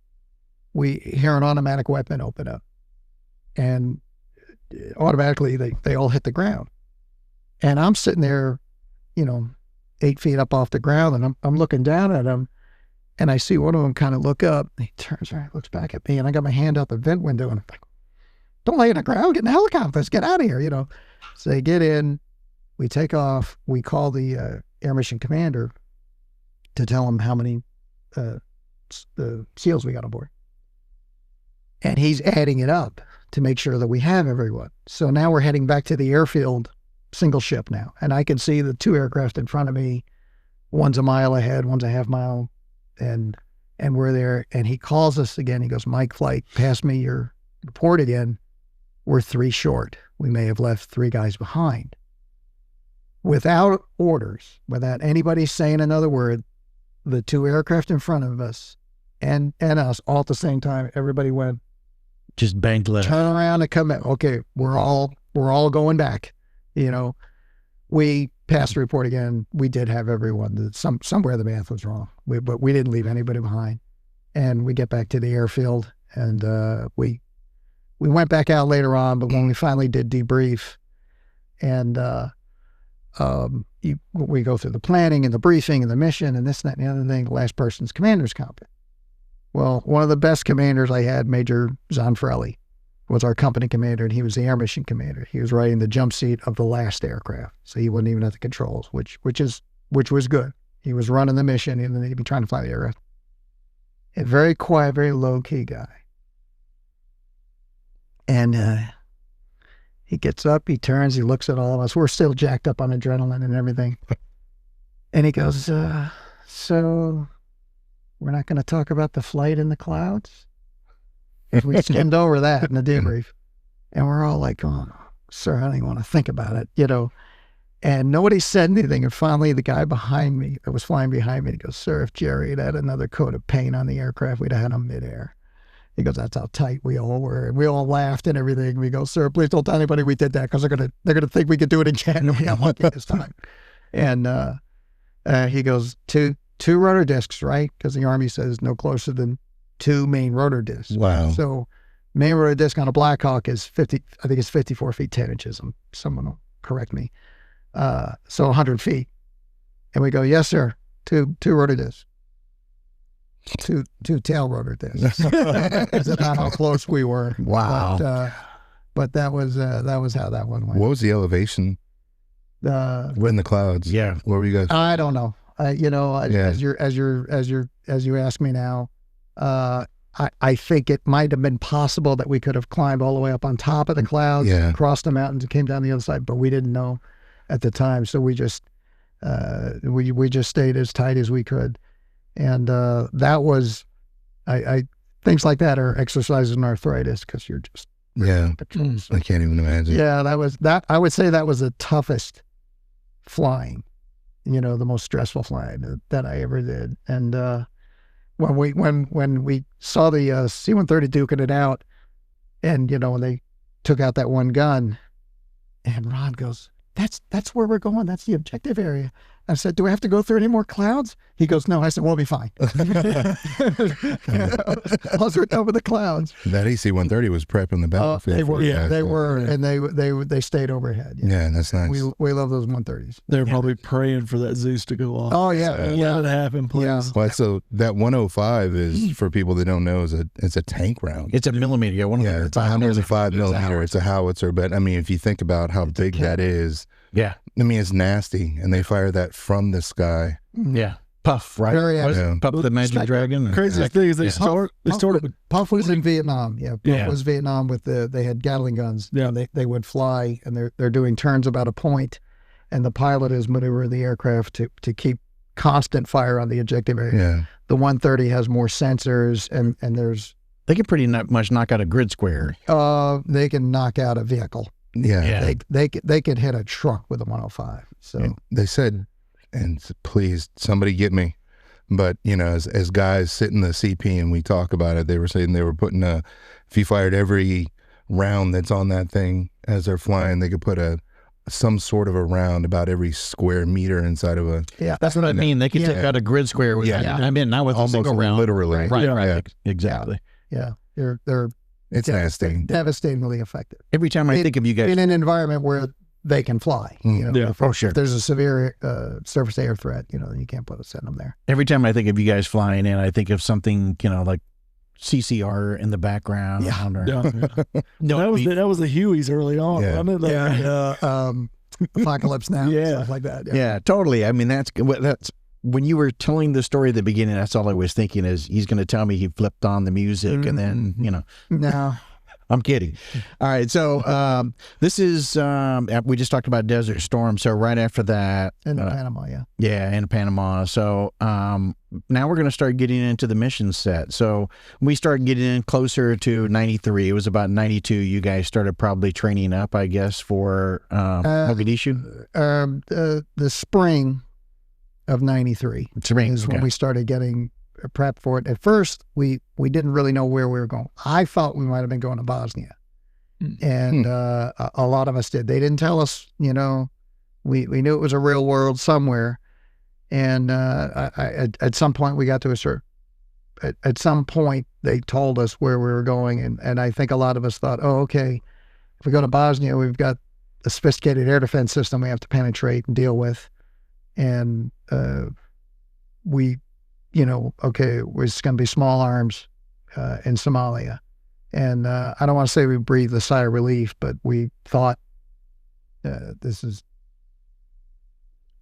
we hear an automatic weapon open up. And automatically they all hit the ground. And I'm sitting there, 8 feet up off the ground, and I'm looking down at them, and I see one of them kind of look up. And he turns around, looks back at me, and I got my hand out the vent window, and I'm like, don't lay on the ground, get in the helicopter, let's get out of here, So they get in, we take off, we call the air mission commander to tell him how many SEALs we got on board. And he's adding it up to make sure that we have everyone. So now we're heading back to the airfield, single ship now. And I can see the 2 aircraft in front of me. One's a mile ahead, one's a half mile. And we're there. And he calls us again. He goes, Mike Flight, pass me your report again. We're 3 short. We may have left 3 guys behind. Without orders, without anybody saying another word, the 2 aircraft in front of us and us all at the same time, everybody went, just banked left. Turn around and come back. Okay, we're all going back. We passed the report again. We did have everyone. Somewhere the math was wrong, but we didn't leave anybody behind. And we get back to the airfield, and we went back out later on. But when we finally did debrief, and we go through the planning and the briefing and the mission and this, that, and the other thing. The last person's commander's conference. Well, one of the best commanders I had, Major Zanfrelli, was our company commander, and he was the air mission commander. He was riding the jump seat of the last aircraft, so he wasn't even at the controls, which was good. He was running the mission, and then he'd be trying to fly the aircraft. A very quiet, very low-key guy. And he gets up, he turns, he looks at all of us. We're still jacked up on adrenaline and everything. And he goes, so we're not going to talk about the flight in the clouds? we skimmed over that in the debrief. And we're all like, oh, sir, I don't even want to think about it, you know. And nobody said anything. And finally, the guy behind me that was flying behind me, he goes, sir, if Gerry had had another coat of paint on the aircraft, we'd have had him midair. He goes, that's how tight we all were. And we all laughed and everything. We go, sir, please don't tell anybody we did that because they're gonna think we could do it again. And we got lucky this time. And he goes, two rotor discs, right? Because the Army says no closer than 2 main rotor discs. Wow. So main rotor disc on a Black Hawk is 54 feet 10 inches. Someone will correct me. So 100 feet. And we go, yes, sir. Two rotor discs. Two tail rotor discs. That's about how close we were. Wow. But that was how that one went. What was the elevation? We're in the clouds. Yeah. Where were you guys? I don't know. You know, as you ask me now, I think it might have been possible that we could have climbed all the way up on top of the clouds, crossed the mountains, and came down the other side, but we didn't know at the time. So we just stayed as tight as we could, and that was, I things like that are exercises in arthritis because you're just I can't even imagine. Yeah, that. I would say that was the toughest flying, you know, the most stressful flying that I ever did. And when we saw the C-130 duking it out, and you know, when they took out that one gun, and Ron goes, that's where we're going. That's the objective area. I said, do we have to go through any more clouds? He goes, no. I said, we'll be fine. Once we're done with the clouds. That AC-130 was prepping the battlefield. They were, and they stayed overhead. Yeah, that's nice. We love those 130s. They're probably praying for that Zeus to go off. Oh yeah, Let it happen, please. Yeah. Well, so that 105 is, for people that don't know, it's a tank round. It's a millimeter. Yeah, it's 105 millimeter. It's a howitzer. But I mean, if you think about how big that is, yeah, I mean, it's nasty, and they fire that from the sky. Yeah, Puff, right? Very Puff the Magic Dragon. Crazy thing is they started. Puff was in Vietnam. Yeah, Puff was Vietnam with they had Gatling guns. Yeah, they would fly, and they're doing turns about a point, and the pilot is maneuvering the aircraft to keep constant fire on the objective area. Yeah, the 130 has more sensors, and there's they can pretty much knock out a grid square. They can knock out a vehicle. Yeah. They could hit a truck with a 105. So they said, and please somebody get me, but you know, as guys sit in the CP and we talk about it, they were saying they were putting if you fired every round that's on that thing as they're flying, they could put some sort of a round about every square meter inside of a. Yeah, that's what I mean. They could take out a grid square with. I mean, not with almost a single round. Literally. Right. Exactly. Yeah. They're it's nasty, devastatingly effective. Every time I think of you guys in an environment where they can fly, you know, sure. If there's a severe surface air threat, you know, you can't send them there. Every time I think of you guys flying in, I think of something, you know, like CCR in the background. No, that was the Hueys early on. Apocalypse Now, stuff like that. Yeah, totally. I mean, that's when you were telling the story at the beginning, that's all I was thinking is he's going to tell me he flipped on the music and then, you know. No. I'm kidding. All right. So this is, we just talked about Desert Storm. So right after that. In Panama, yeah. Yeah, in Panama. So now we're going to start getting into the mission set. So we started getting in closer to 93. It was about 92. You guys started probably training up, I guess, for Mogadishu? The spring of 93 is when we started getting prepped for it. At first, we didn't really know where we were going. I thought we might have been going to Bosnia, and a lot of us did. They didn't tell us, you know. We knew it was a real world somewhere, and at some point we got to at some point they told us where we were going, and I think a lot of us thought, oh, okay, if we go to Bosnia, we've got a sophisticated air defense system we have to penetrate and deal with, and you know, okay, it's going to be small arms in Somalia. And I don't want to say we breathed a sigh of relief, but we thought this is...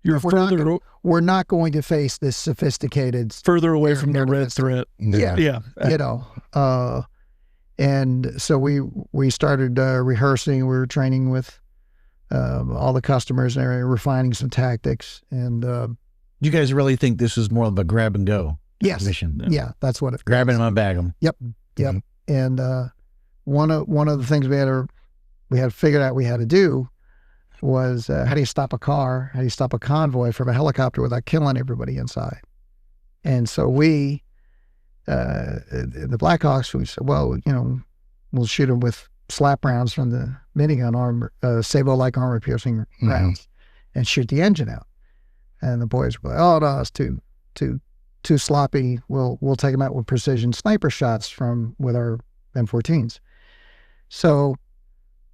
We're not going to face this sophisticated... Further away from the red threat. Yeah. You know. And so we started rehearsing. We were training with all the customers and refining some tactics. And... you guys really think this is more of a grab and go mission? Yeah, that's what it grab them and bag them. Yep. And one of the things we had figured out we had to do was how do you stop a car? How do you stop a convoy from a helicopter without killing everybody inside? And so we, the Blackhawks, we said, well, we'll shoot them with slap rounds from the minigun armor, sabot-like armor-piercing rounds, and shoot the engine out. And the boys were like, oh no, it's too sloppy. We'll take them out with precision sniper shots with our M14s. So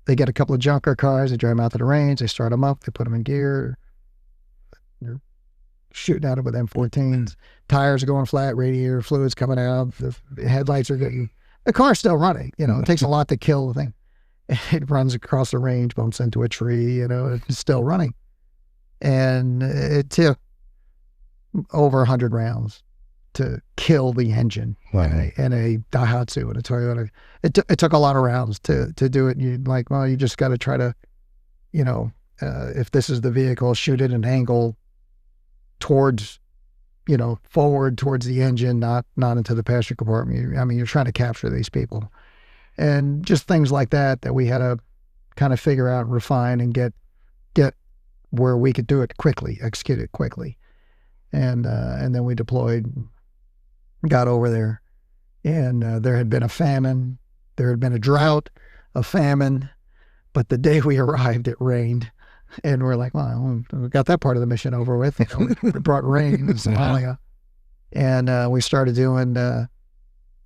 they get a couple of junker cars, they drive them out to the range, they start them up, they put them in gear, they're shooting at it with M14s. Tires are going flat, radiator fluids coming out, the headlights are getting, the car's still running. It takes a lot to kill the thing. It runs across the range, bumps into a tree, it's still running. And it took over 100 rounds to kill the engine in a Daihatsu and a Toyota. It took a lot of rounds to do it. You're like, well, you just got to try to, if this is the vehicle, shoot it at an angle towards, forward towards the engine, not into the passenger compartment. You're trying to capture these people. And just things like that we had to kind of figure out, refine, and get where we could do it quickly, execute it quickly. And then we deployed, got over there, and there had been a famine. There had been a drought, a famine, but the day we arrived, it rained. And we're like, well, we got that part of the mission over with. We brought rain in Somalia. And we started doing,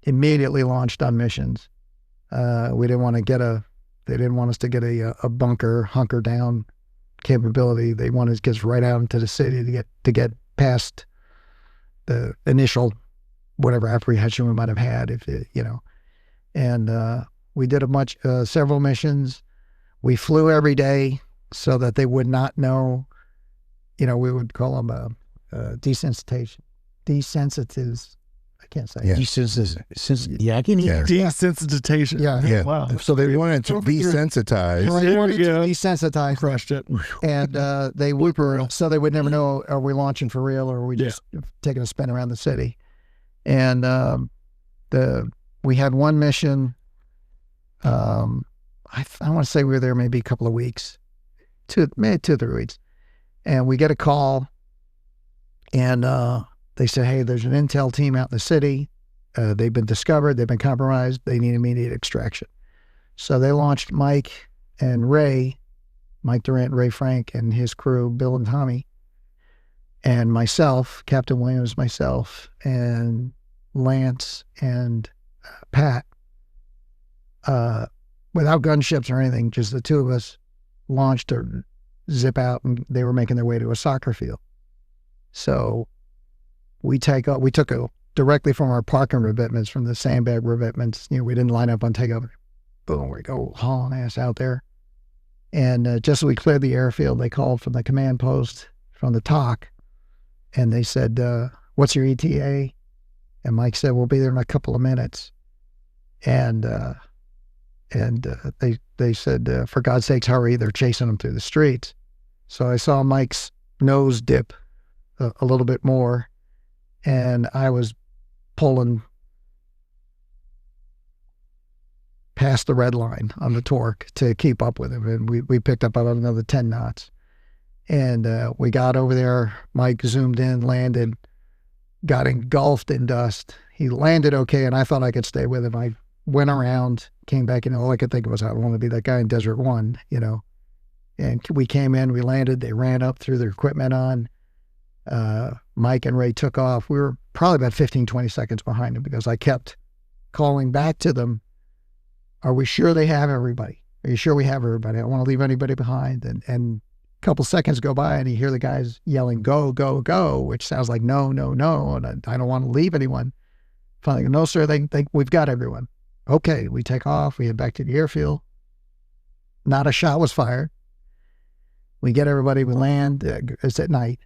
immediately launched on missions. We didn't want to they didn't want us to get a bunker, hunker down capability. They wanted to get us right out into the city to get past the initial whatever apprehension we might have had, and we did several missions. We flew every day so that they would not know, we would call them desensitized. I can't say. Yeah. I can hear. Desensitization. Yeah. Wow. So they wanted to desensitize. They wanted to Yeah. desensitize. Crushed it. And they would, so they would never know, are we launching for real, or are we just taking a spin around the city? And we had one mission. I want to say we were there maybe a couple of weeks, maybe 2 or 3 weeks, and we get a call, and they said, hey, there's an intel team out in the city. They've been discovered. They've been compromised. They need immediate extraction. So they launched Mike and Ray, Mike Durant, Ray Frank, and his crew, Bill and Tommy, and myself, Captain Williams, myself, and Lance and Pat, without gunships or anything, just the two of us launched to zip out, and they were making their way to a soccer field. So we took directly from our parking revetments, from the sandbag revetments. We didn't line up on takeoff. Boom, we go hauling ass out there. And just as we cleared the airfield, they called from the command post, from the TOC, and they said, what's your ETA? And Mike said, we'll be there in a couple of minutes. And they said, for God's sakes, hurry, they're chasing them through the streets. So I saw Mike's nose dip a little bit more, and I was pulling past the red line on the torque to keep up with him, and we picked up about another 10 knots. And we got over there. Mike zoomed in, landed, got engulfed in dust. He landed okay, and I thought I could stay with him. I went around, came back, and all I could think of was, I don't want to be that guy in Desert One, And we came in, we landed, they ran up, threw their equipment on. Mike and Ray took off. We were probably about 15, 20 seconds behind them, because I kept calling back to them, are we sure they have everybody? Are you sure we have everybody? I don't want to leave anybody behind. And a couple seconds go by, and you hear the guys yelling, go, go, go, which sounds like no, no, no, and I don't want to leave anyone. Finally, no, sir, we've got everyone. Okay, we take off. We head back to the airfield. Not a shot was fired. We get everybody, we land. It's at night.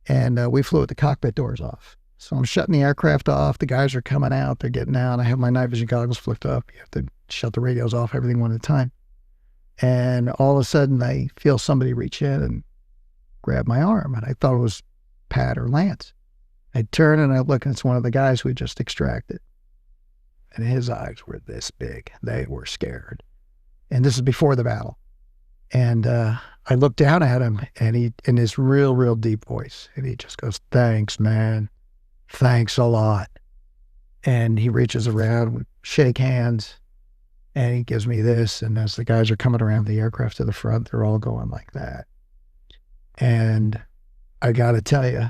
And we flew with the cockpit doors off. So I'm shutting the aircraft off. The guys are coming out. They're getting out. I have my night vision goggles flipped up. You have to shut the radios off, everything one at a time. And all of a sudden, I feel somebody reach in and grab my arm. And I thought it was Pat or Lance. I turn and I look, and it's one of the guys we just extracted. and his eyes were this big. They were scared. And this is before the battle. And I looked down at him, and he, in his real, real deep voice, and he just goes, "Thanks, man. Thanks a lot." And he reaches around, we shake hands, and he gives me this. And as the guys are coming around the aircraft to the front, they're all going like that. And I got to tell you,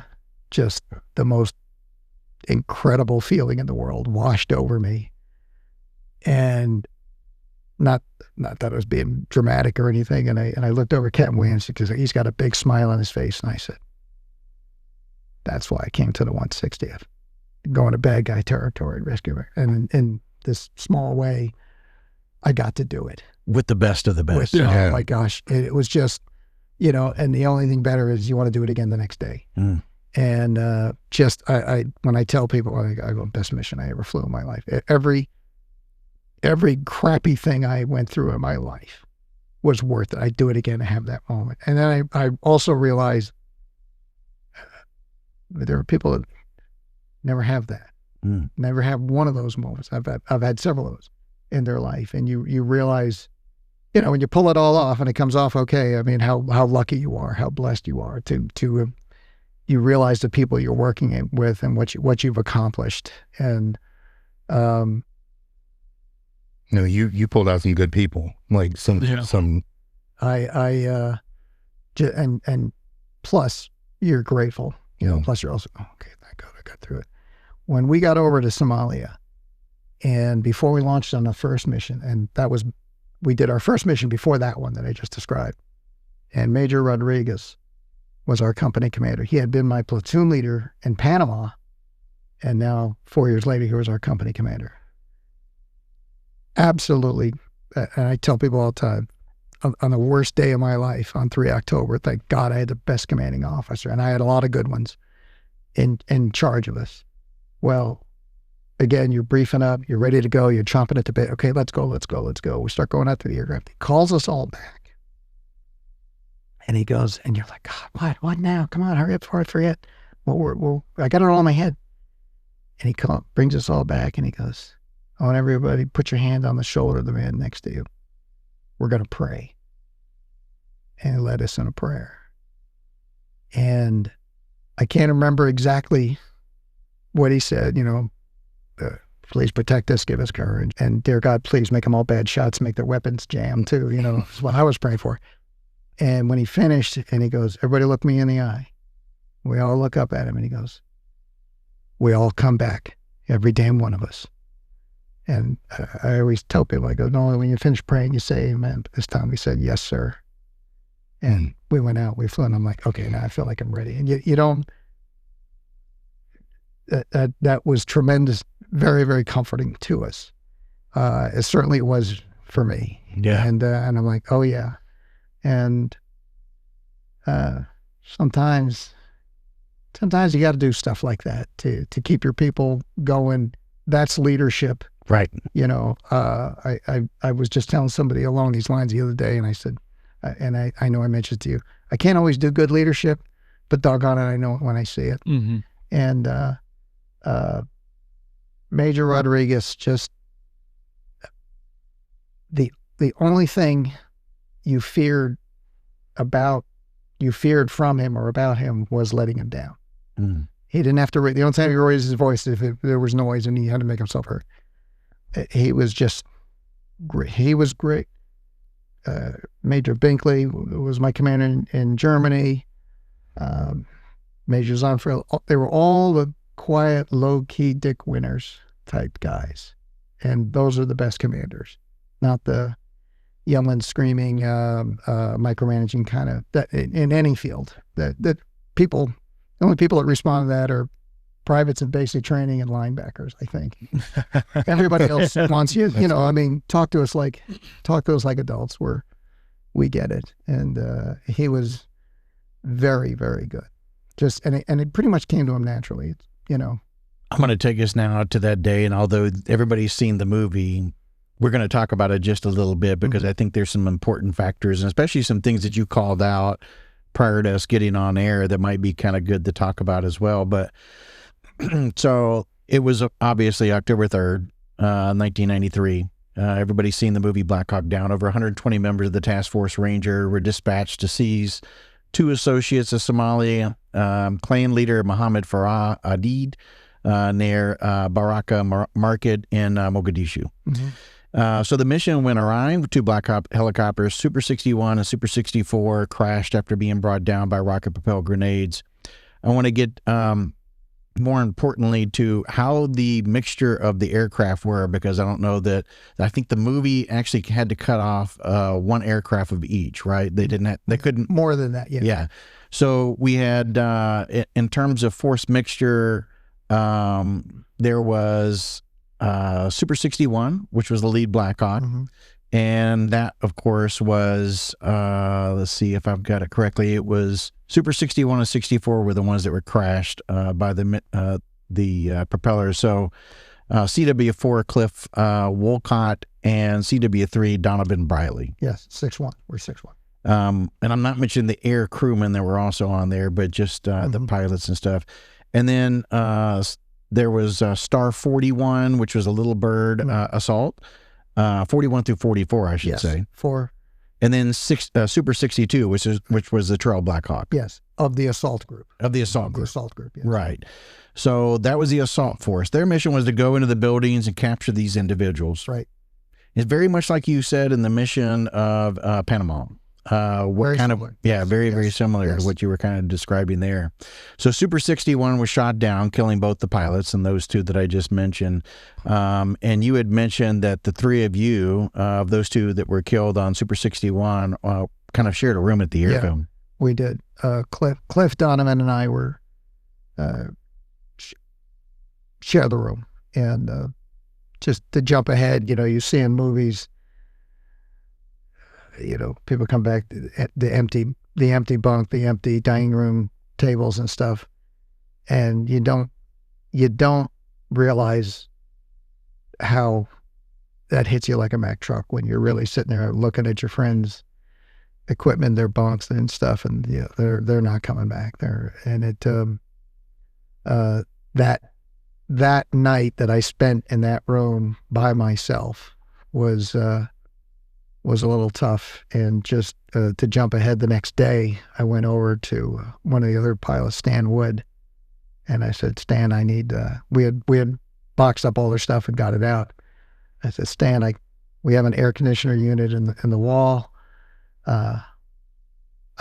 just the most incredible feeling in the world washed over me. And not that I was being dramatic or anything. And I looked over at Captain Williams because he's got a big smile on his face. And I said, "That's why I came to the 160th, going to bad guy territory and rescue." And in this small way, I got to do it. With the best of the best. Oh my gosh. It was just, and the only thing better is you want to do it again the next day. And when I tell people, I go, best mission I ever flew in my life. Every crappy thing I went through in my life was worth it. I'd do it again to have that moment. And then I also realized there are people that never have that, never have one of those moments. I've had several of those in their life. And you realize, when you pull it all off and it comes off okay, I mean, how lucky you are, how blessed you are to you realize the people you're working with and what you've accomplished. And, you pulled out some good people, like some. And plus you're grateful, plus you're also, okay, thank God I got through it. When we got over to Somalia, and before we launched on the first mission, and we did our first mission before that one that I just described, and Major Rodriguez was our company commander. He had been my platoon leader in Panama, and now 4 years later, he was our company commander. Absolutely, and I tell people all the time, on the worst day of my life, on 3 October, thank God I had the best commanding officer, and I had a lot of good ones in charge of us. Well, again, you're briefing up, you're ready to go, you're chomping at the bit. Okay, let's go. We start going out to the aircraft. He calls us all back. And he goes, and you're like, God, what now? Come on, hurry up before I forget. I got it all in my head. And he brings us all back, and he goes, I want everybody, put your hand on the shoulder of the man next to you. We're going to pray. And he led us in a prayer. And I can't remember exactly what he said, please protect us, give us courage. And dear God, please make them all bad shots, make their weapons jam too, is what I was praying for. And when he finished, and he goes, everybody look me in the eye. We all look up at him, and he goes, we all come back, every damn one of us. And I always tell people, I go, no, when you finish praying, you say amen. But this time we said, yes, sir. And we went out, we flew, and I'm like, okay, now I feel like I'm ready. And you don't, that was tremendous, very, very comforting to us. It certainly was for me. Yeah. And I'm like, oh yeah. And sometimes you got to do stuff like that to keep your people going. That's leadership. Right. I was just telling somebody along these lines the other day, and I said, and I know I mentioned to you, I can't always do good leadership, but doggone it, I know it when I see it. Mm-hmm. And Major Rodriguez, just the only thing you feared from him or about him was letting him down. Mm. He didn't have to, the only time he raised his voice if there was noise and he had to make himself heard. He was just great. He was great. Major Binkley was my commander in Germany. Major Zonfeld, they were all the quiet, low-key Dick Winners type guys. And those are the best commanders, not the yelling, screaming, micromanaging kind of, that in any field. That people, the only people that respond to that are privates in basic training and linebackers, I think. Everybody else wants you, talk to us like adults. We get it. And he was very, very good. And it pretty much came to him naturally, I'm going to take us now to that day, and although everybody's seen the movie, we're going to talk about it just a little bit because I think there's some important factors, and especially some things that you called out prior to us getting on air that might be kind of good to talk about as well. But so it was obviously October 3rd, 1993. Everybody's seen the movie Black Hawk Down. Over 120 members of the Task Force Ranger were dispatched to seize 2 associates of Somalia clan leader Mohammed Farah Adid near Baraka Market in Mogadishu. So the mission went awry. 2 Black Hawk helicopters, Super 61 and Super 64, crashed after being brought down by rocket-propelled grenades. I want to get more importantly to how the mixture of the aircraft were, because I don't know that, I think the movie actually had to cut off 1 aircraft of each, right? They couldn't. More than that, yeah. Yeah. So we had, in terms of force mixture, there was Super 61, which was the lead Black Hawk. And that, of course, was, let's see if I've got it correctly, it was Super 61 and 64 were the ones that were crashed by the propellers. So CW4 Cliff Wolcott and CW3 Donovan Briley. Yes, 6-1. We're 6-1. And I'm not mentioning the air crewmen that were also on there, but just the pilots and stuff. And then there was Star 41, which was a little bird assault. 41 through 44, I should say. 4. And then Super 62, which was the Trail Black Hawk. Yes, of the assault group. Of the assault group. The assault group, yes. Right. So that was the assault force. Their mission was to go into the buildings and capture these individuals. Right. It's very much like you said in the mission of Panama. Very similar to what you were kind of describing there. So Super 61 was shot down, killing both the pilots and those 2 that I just mentioned. And you had mentioned that the 3 of you, of those 2 that were killed on Super 61, kind of shared a room at the airfield. Yeah, we did. Cliff Donovan and I were share the room. And just to jump ahead, you see in movies, people come back at the empty bunk, the empty dining room tables and stuff, and you don't realize how that hits you like a Mack truck when you're really sitting there looking at your friends' equipment, their bunks and stuff, and they're not coming back there. And it that night that I spent in that room by myself was a little tough. And just to jump ahead, the next day I went over to one of the other pilots, Stan Wood, and I said, Stan, I need we had boxed up all their stuff and got it out. I said, Stan, we have an air conditioner unit in the wall. I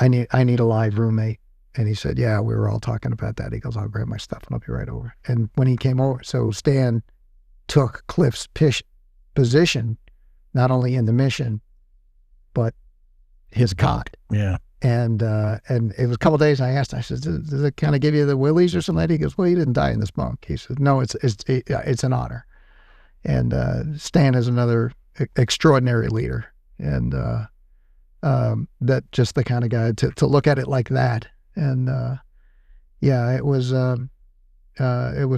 need a live roommate. And he said, yeah, we were all talking about that. He goes, I'll grab my stuff and I'll be right over. And when he came over, so Stan took Cliff's position, not only in the mission, but his cot. Yeah. And it was a couple of days. I asked, I said, does it kind of give you the willies or something? He goes, well, you didn't die in this bunk. He said, no, it's an honor. And Stan is another extraordinary leader. And that just the kind of guy to look at it like that. And yeah, it was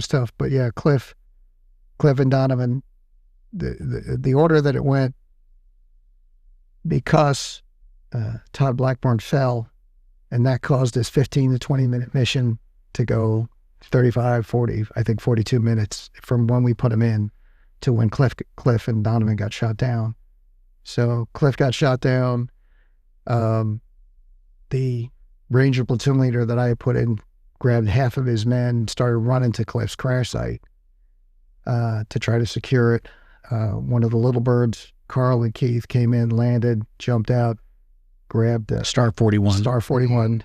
tough. But yeah, Cliff and Donovan, the order that it went, because Todd Blackburn fell, and that caused this 15 to 20 minute mission to go 35, 40, I think 42 minutes from when we put him in to when Cliff and Donovan got shot down. So Cliff got shot down. The Ranger platoon leader that I had put in grabbed half of his men, started running to Cliff's crash site to try to secure it. One of the little birds, Carl and Keith, came in, landed, jumped out, grabbed Star 41,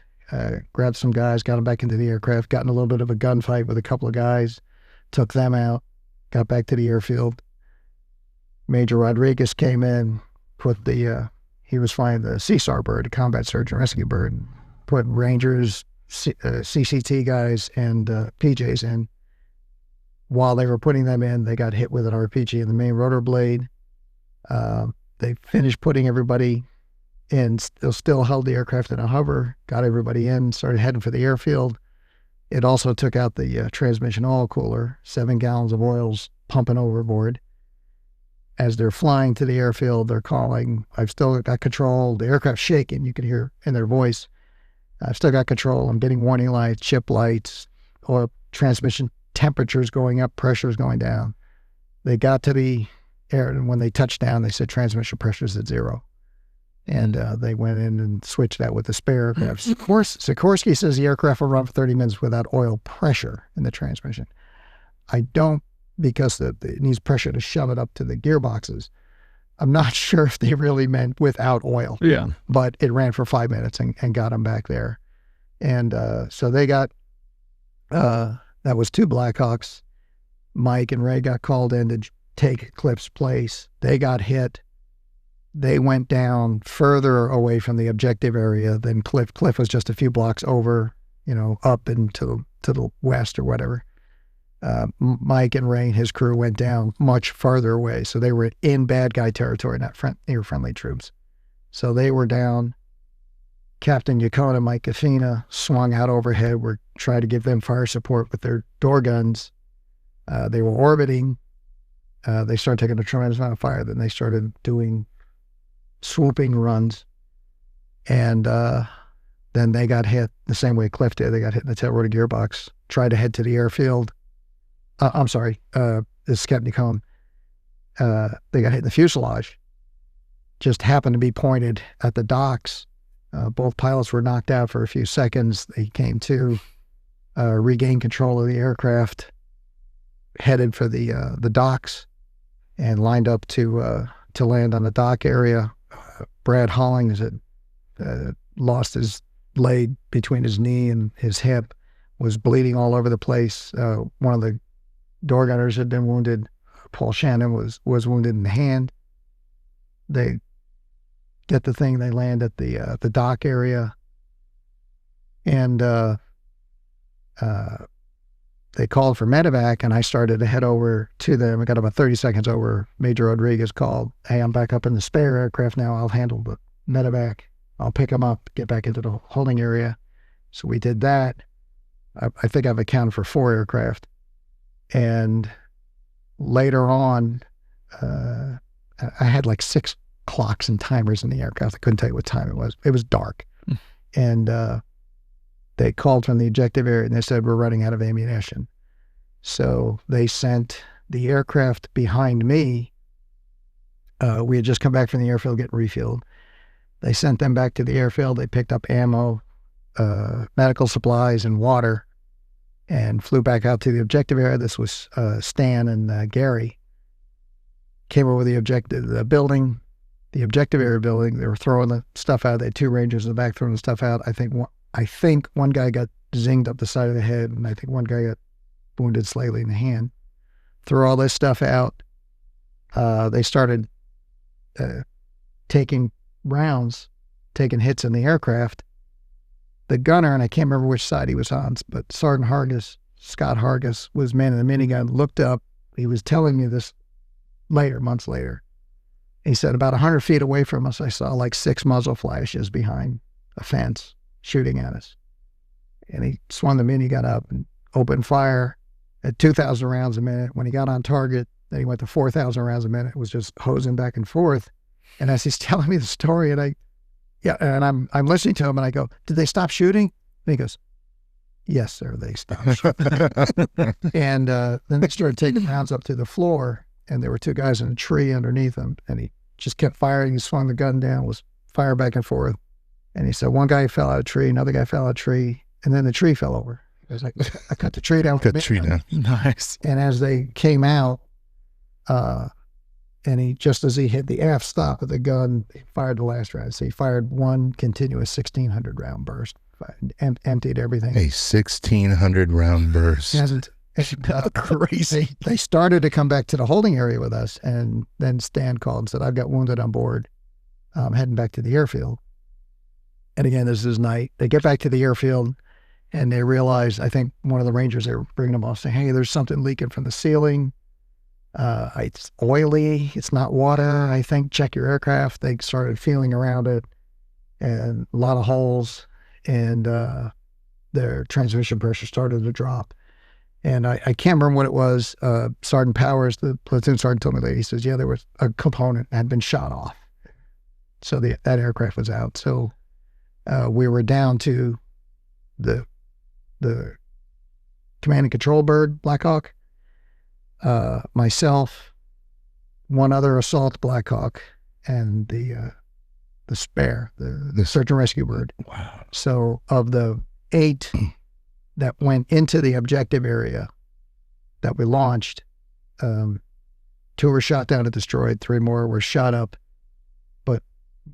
grabbed some guys, got them back into the aircraft, got in a little bit of a gunfight with a couple of guys, took them out, got back to the airfield. Major Rodriguez came in, put he was flying the SOAR bird, a combat search and rescue bird, put Rangers, CCT guys, and PJs in. While they were putting them in, they got hit with an RPG in the main rotor blade. They finished putting everybody in, still held the aircraft in a hover, got everybody in, started heading for the airfield. It also took out the transmission oil cooler, 7 gallons of oil's pumping overboard. As they're flying to the airfield, they're calling, I've still got control. The aircraft's shaking, you can hear in their voice. I've still got control. I'm getting warning lights, chip lights, oil transmission temperatures going up, pressure's going down. They got to the air, and when they touched down, they said transmission pressure's at 0. And they went in and switched that with the spare aircraft. Sikorsky says the aircraft will run for 30 minutes without oil pressure in the transmission. I don't, because it needs pressure to shove it up to the gearboxes. I'm not sure if they really meant without oil. Yeah. But it ran for 5 minutes and got them back there. And so they got, that was 2 Blackhawks. Mike and Ray got called in to take Cliff's place. They got hit. They went down further away from the objective area than Cliff. Cliff was just a few blocks over, up and to the west or whatever. Mike and Ray and his crew went down much farther away. So they were in bad guy territory, not near friendly troops. So they were down. Captain Yacona and Mike Gaffina swung out overhead. Were trying to give them fire support with their door guns. They were orbiting. They started taking a tremendous amount of fire. Then they started doing swooping runs. And then they got hit the same way Cliff did. They got hit in the tail rotor gearbox. Tried to head to the airfield. I'm sorry, this is Captain Yacona. They got hit in the fuselage. Just happened to be pointed at the docks. Both pilots were knocked out for a few seconds. They came to, regained control of the aircraft, headed for the docks, and lined up to land on the dock area. Brad Hollings had lost his leg between his knee and his hip, was bleeding all over the place. One of the door gunners had been wounded. Paul Shannon was wounded in the hand. They get the thing, they land at the dock area, and they called for medevac, and I started to head over to them. I got about 30 seconds over. Major Rodriguez called, "Hey, I'm back up in the spare aircraft now. I'll handle the medevac. I'll pick them up, get back into the holding area." So we did that. I think I've accounted for 4 aircraft. And later on, I had like 6 clocks and timers in the aircraft. I couldn't tell you what time it was. It was dark. And they called from the objective area and they said, "We're running out of ammunition." So they sent the aircraft behind me. We had just come back from the airfield getting refilled. They sent them back to the airfield. They picked up ammo, medical supplies, and water, and flew back out to the objective area. This was Stan and Gary. Came over the objective area building. They were throwing the stuff out. They had 2 Rangers in the back throwing the stuff out. I think one guy got zinged up the side of the head, and I think one guy got wounded slightly in the hand. Threw all this stuff out. They started taking rounds, taking hits in the aircraft. The gunner, and I can't remember which side he was on, but Sergeant Hargis, Scott Hargis, was man in the minigun, looked up. He was telling me this months later. He said, about 100 feet away from us, I saw like 6 muzzle flashes behind a fence shooting at us. And he swung the minigun up and opened fire at 2,000 rounds a minute. When he got on target, then he went to 4,000 rounds a minute. It was just hosing back and forth. And as he's telling me the story, and I'm listening to him, and I go, "Did they stop shooting?" And he goes, "Yes, sir, they stopped shooting." And then they started taking rounds up to the floor, and there were 2 guys in a tree underneath him, and he just kept firing. He swung the gun down, was fire back and forth. And he said one guy fell out of a tree, another guy fell out of a tree, and then the tree fell over. He was like, "I cut the tree down." Nice. And as they came out, and just as he hit the aft stop of the gun, he fired the last round. So he fired one continuous 1,600 round burst, emptied everything. A 1,600 round burst. Crazy. They started to come back to the holding area with us, and then Stan called and said, "I've got wounded on board. I'm heading back to the airfield." And again, this is night. They get back to the airfield, and they realize, I think one of the Rangers, they were bringing them off, saying, "Hey, there's something leaking from the ceiling. It's oily. It's not water. I think check your aircraft." They started feeling around it, and a lot of holes, and their transmission pressure started to drop. And I can't remember what it was. Sergeant Powers, the platoon sergeant, told me later. He says, "Yeah, there was a component that had been shot off." So that aircraft was out. So we were down to the command and control bird, Black Hawk. myself, one other assault Black Hawk, and the spare, the search and rescue bird. Wow. So of the 8 that went into the objective area that we launched, 2 were shot down and destroyed, 3 more were shot up, but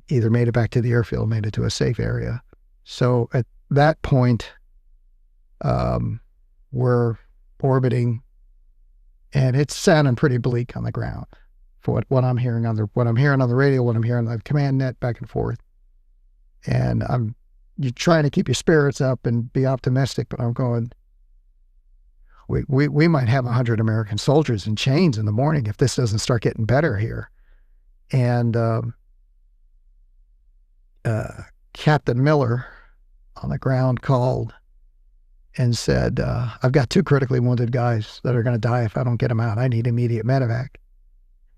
either made it back to the airfield, made it to a safe area. So at that point, we're orbiting, and it's sounding pretty bleak on the ground for what I'm hearing on the radio, what I'm hearing on the command net back and forth. And you're trying to keep your spirits up and be optimistic, but I'm going, we might have 100 American soldiers in chains in the morning if this doesn't start getting better here. And Captain Miller on the ground called and said, I've got 2 critically wounded guys that are going to die if I don't get them out. I need immediate medevac.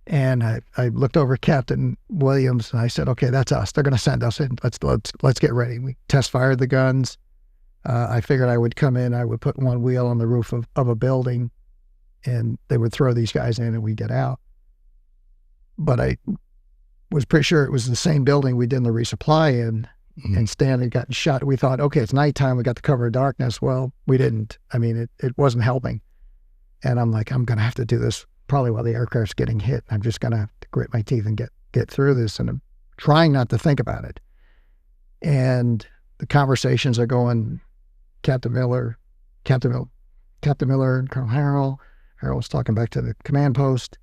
And I looked over at Captain Williams and I said, okay, that's us. They're going to send us in. Let's get ready. We test fired the guns. I figured I would come in, I would put one wheel on the roof of a building, and they would throw these guys in and we'd get out. But I was pretty sure it was the same building we did the resupply in, and Stan had gotten shot. We thought, okay, it's nighttime, we got the cover of darkness. Well, we didn't. I mean, it wasn't helping. And I'm like, I'm going to have to do this probably while the aircraft's getting hit. I'm just going to grit my teeth and get through this. And I'm trying not to think about it. And the conversations are going, Captain Miller and Colonel Harold's talking back to the command post,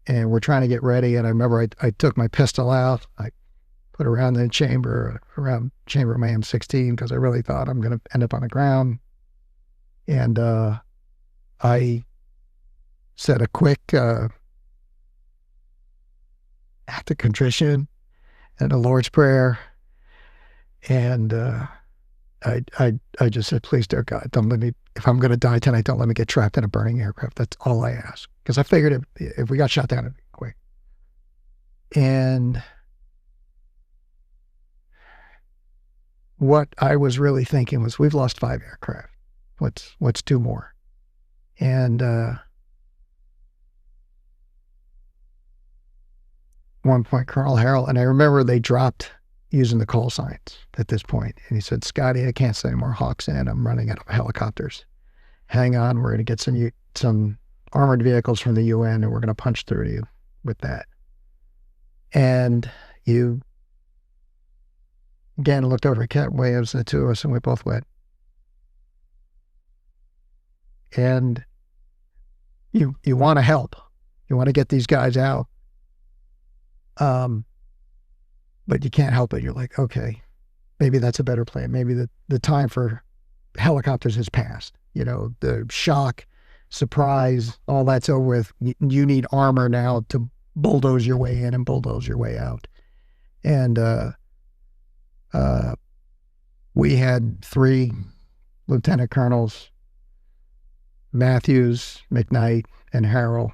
and we're trying to get ready. And I remember I took my pistol out. I put it around the chamber of my M16 because I really thought I'm going to end up on the ground. And I said a quick act of contrition and a Lord's Prayer. And I just said, please, dear God, don't let me, if I'm going to die tonight, don't let me get trapped in a burning aircraft. That's all I ask. Because I figured if we got shot down, it'd be quick. And what I was really thinking was, we've lost 5 aircraft. What's 2 more? And one point, Colonel Harold, and I remember they dropped using the call signs at this point. And he said, Scotty, I can't send any more Hawks in. I'm running out of helicopters. Hang on, we're going to get some armored vehicles from the UN, and we're going to punch through to you with that. And you, again, looked over at Captain Williams and the 2 of us, and we both went. And you want to help. You want to get these guys out. But you can't help it. You're like, okay, maybe that's a better plan. Maybe the time for helicopters has passed. You know, the shock, surprise, all that's over with. You need armor now to bulldoze your way in and bulldoze your way out. And we had 3 lieutenant colonels, Matthews, McKnight, and Harrell,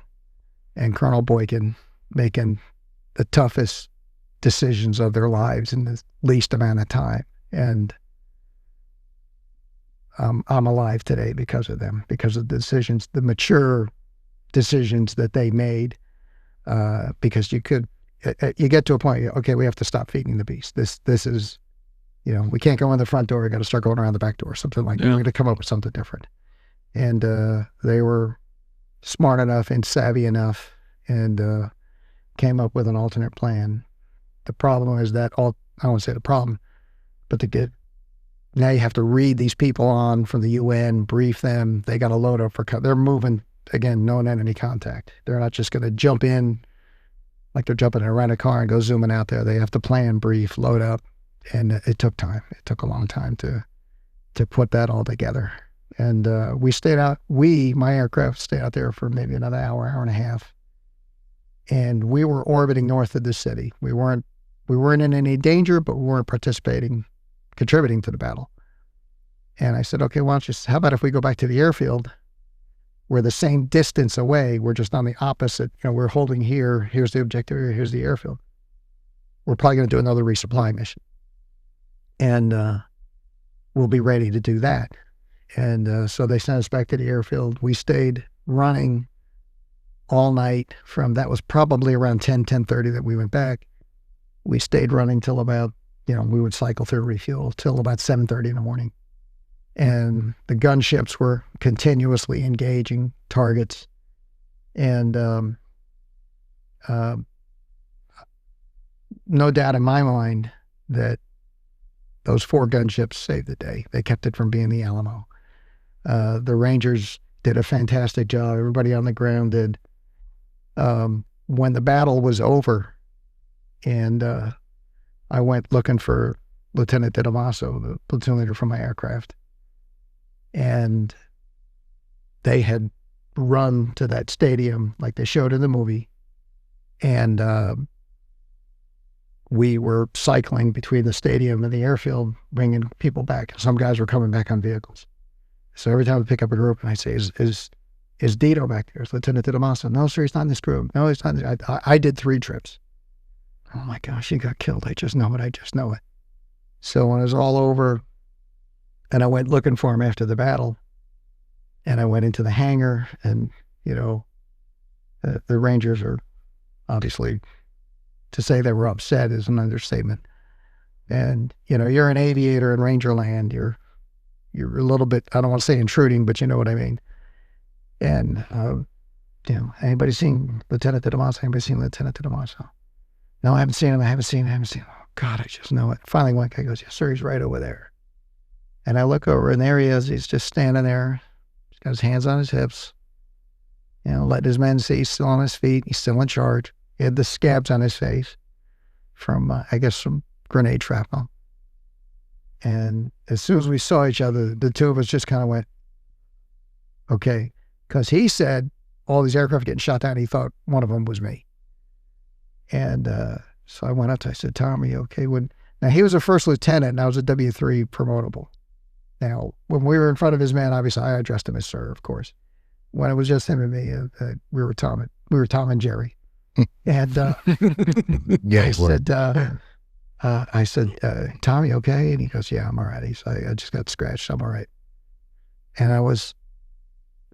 and Colonel Boykin making the toughest decisions of their lives in the least amount of time. And I'm alive today because of them, because of the decisions, the mature decisions that they made, because you get to a point, okay, we have to stop feeding the beast. This is, you know, we can't go in the front door. We got to start going around the back door, something like that. We're going to come up with something different. And they were smart enough and savvy enough, and came up with an alternate plan. The problem is that I don't want to say the problem, but now you have to read these people on from the UN, brief them. They got to load up they're moving, again, no enemy contact. They're not just going to jump in like they're jumping in a rental car and go zooming out there. They have to plan, brief, load up. And it took time. It took a long time to put that all together. And we stayed out, my aircraft stayed out there for maybe another hour and a half. And we were orbiting north of the city. We weren't in any danger, but we weren't contributing to the battle. And I said, okay, how about if we go back to the airfield? We're the same distance away. We're just on the opposite. You know, we're holding here. Here's the objective area. Here's the airfield. We're probably going to do another resupply mission. And we'll be ready to do that. And so they sent us back to the airfield. We stayed running all night that was probably around 10:30 that we went back. We stayed running till about, we would cycle through refuel till about 7:30 in the morning. And the gunships were continuously engaging targets. And no doubt in my mind that those 4 gunships saved the day. They kept it from being the Alamo. The Rangers did a fantastic job. Everybody on the ground did. When the battle was over, and I went looking for Lieutenant De Damaso, the platoon leader from my aircraft, and they had run to that stadium like they showed in the movie, and we were cycling between the stadium and the airfield, bringing people back. Some guys were coming back on vehicles. So every time we pick up a group, and I say, is Dito back there? Is Lieutenant De Damaso? No, sir, he's not in this group. No, he's not. I did 3 trips. Oh my gosh, he got killed. I just know it. So when it was all over, and I went looking for him after the battle, and I went into the hangar, and, the Rangers are obviously, to say they were upset is an understatement. And, you're an aviator in Ranger land. You're a little bit, I don't want to say intruding, but you know what I mean. And, anybody seen Lieutenant De Damaso? Anybody seen Lieutenant De Damaso? No, I haven't seen him. Oh, God, I just know it. Finally, one guy goes, yes, sir, he's right over there. And I look over, and there he is. He's just standing there. He's got his hands on his hips, letting his men see he's still on his feet. He's still in charge. He had the scabs on his face from, from grenade shrapnel. And as soon as we saw each other, the 2 of us just kind of went, okay. Because he said all these aircraft getting shot down, he thought one of them was me. And so I went up to him, I said, Tom, are you okay? Now, he was a first lieutenant, and I was a W3 promotable. Now, when we were in front of his men, obviously I addressed him as sir, of course. When it was just him and me, we were Tom and Gerry. And yeah, I said, Tom, you okay? And he goes, yeah, I'm all right. He said, I just got scratched. I'm all right. And I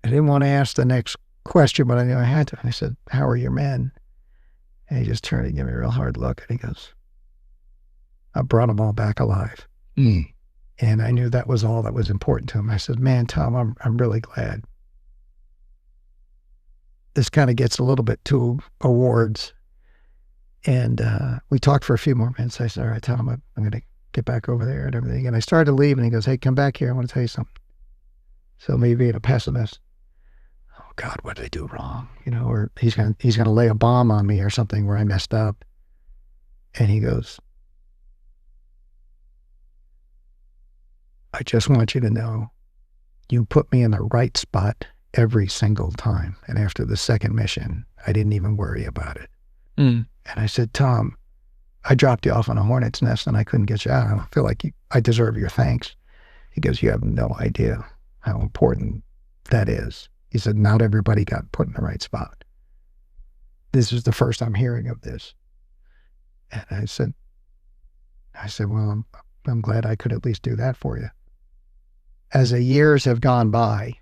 didn't want to ask the next question, but I knew I had to. And I said, how are your men? And he just turned and gave me a real hard look. And he goes, I brought them all back alive. Mm. And I knew that was all that was important to him. I said, man, Tom, I'm really glad. This kind of gets a little bit to awards. And we talked for a few more minutes. I said, all right, Tom, I'm going to get back over there and everything. And I started to leave, and he goes, hey, come back here. I want to tell you something. So me being a pessimist, oh God, what did I do wrong? Or he's gonna lay a bomb on me or something where I messed up. And he goes, I just want you to know, you put me in the right spot every single time. And after the second mission, I didn't even worry about it. Mm. And I said, Tom, I dropped you off on a hornet's nest and I couldn't get you out. I don't feel like I deserve your thanks. He goes, you have no idea how important that is. He said, not everybody got put in the right spot. This is the first I'm hearing of this. And I said, well, I'm glad I could at least do that for you. As the years have gone by,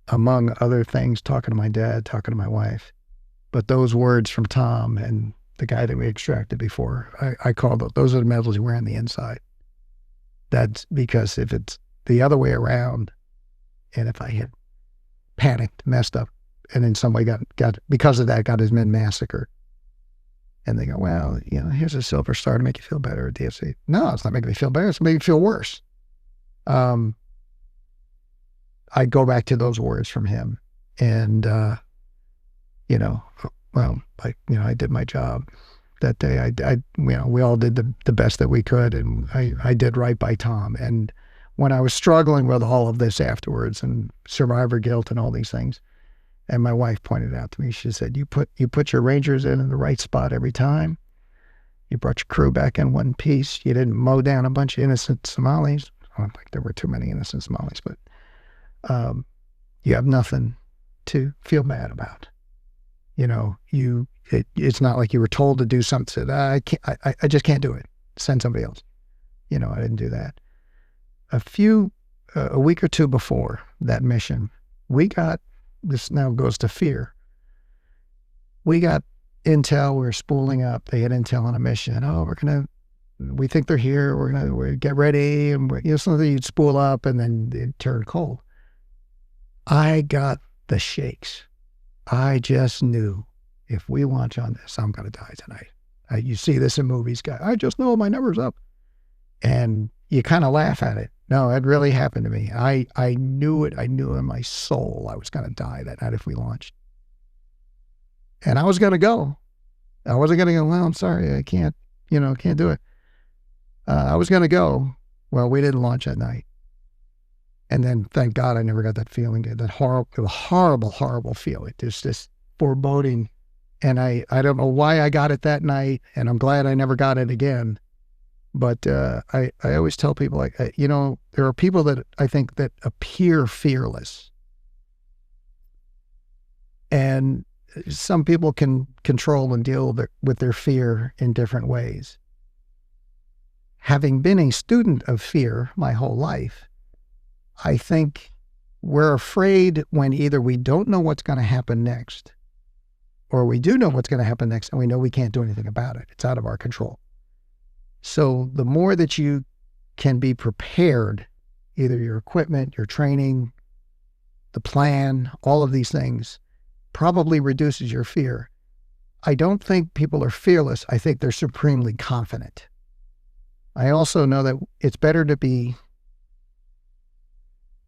among other things, talking to my dad, talking to my wife, but those words from Tom and the guy that we extracted before, I call those are the medals you wear on the inside. That's because if it's the other way around, and if I had panicked, messed up, and in some way got because of that, got his men massacred, and they go, well, here's a Silver Star to make you feel better at DFC. No, it's not making me feel better. It's making me feel worse. I go back to those words from him, and I did my job that day. We all did the best that we could, and I did right by Tom. And when I was struggling with all of this afterwards and survivor guilt and all these things, and my wife pointed out to me, she said, you put your Rangers in the right spot every time. You brought your crew back in one piece. You didn't mow down a bunch of innocent Somalis. I don't think there were too many innocent Somalis, but you have nothing to feel bad about. It's not like you were told to do something. I just can't do it. Send somebody else. I didn't do that. A few a week or two before that mission, we got, this now goes to fear. We got intel, we were spooling up. They had intel on a mission. Oh, we think they're here. We're get ready. And something you'd spool up and then it'd turn cold. I got the shakes. I just knew if we launch on this, I'm going to die tonight. You see this in movies, guy. I just know my number's up. And you kind of laugh at it. No, it really happened to me. I knew it. I knew in my soul I was going to die that night if we launched. And I was going to go. I wasn't going to go, well, I'm sorry, I can't do it. I was going to go. Well, we didn't launch that night. And then, thank God, I never got that feeling, that horrible, horrible feeling. Just this foreboding. And I don't know why I got it that night, and I'm glad I never got it again. But I always tell people, like, there are people that I think that appear fearless. And some people can control and deal with their fear in different ways. Having been a student of fear my whole life, I think we're afraid when either we don't know what's going to happen next, or we do know what's going to happen next and we know we can't do anything about it. It's out of our control. So the more that you can be prepared, either your equipment, your training, the plan, all of these things, probably reduces your fear. I don't think people are fearless. I think they're supremely confident. I also know that it's better to be,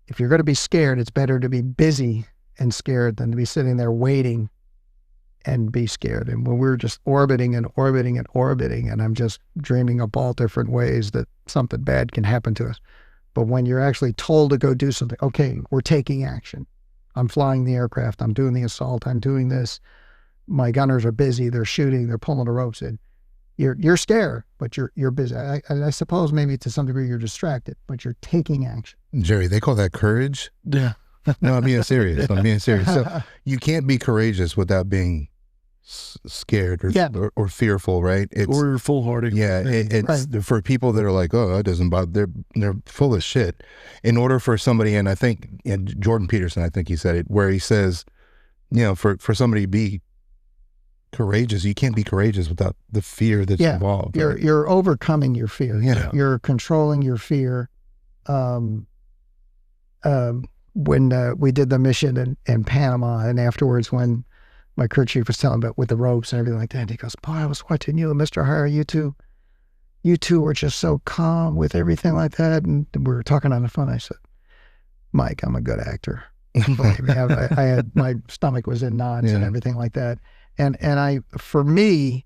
if you're going to be scared, it's better to be busy and scared than to be sitting there waiting and be scared. And when we're just orbiting and orbiting and orbiting, and I'm just dreaming up all different ways that something bad can happen to us. But when you're actually told to go do something, okay, we're taking action. I'm flying the aircraft. I'm doing the assault. I'm doing this. My gunners are busy. They're shooting. They're pulling the ropes in. You're scared, but you're busy. I suppose maybe to some degree you're distracted, but you're taking action. Jerry, they call that courage? Yeah. No, I'm being serious. So you can't be courageous without being scared or fearful, right? Or foolhardy. Yeah, it's right. For people that are like, oh, that doesn't bother, they're full of shit. In order for somebody, and I think Jordan Peterson, I think he said it, where he says, for somebody to be courageous, you can't be courageous without the fear that's involved. You're overcoming your fear. Yeah. You're controlling your fear. When we did the mission in Panama, and afterwards when my crew chief was telling about with the ropes and everything like that, and he goes, boy, I was watching you and Mr. Harrow, you two were just so calm with everything like that. And we were talking on the phone. I said, Mike, I'm a good actor. Believe me, I had, my stomach was in knots and everything like that. And for me,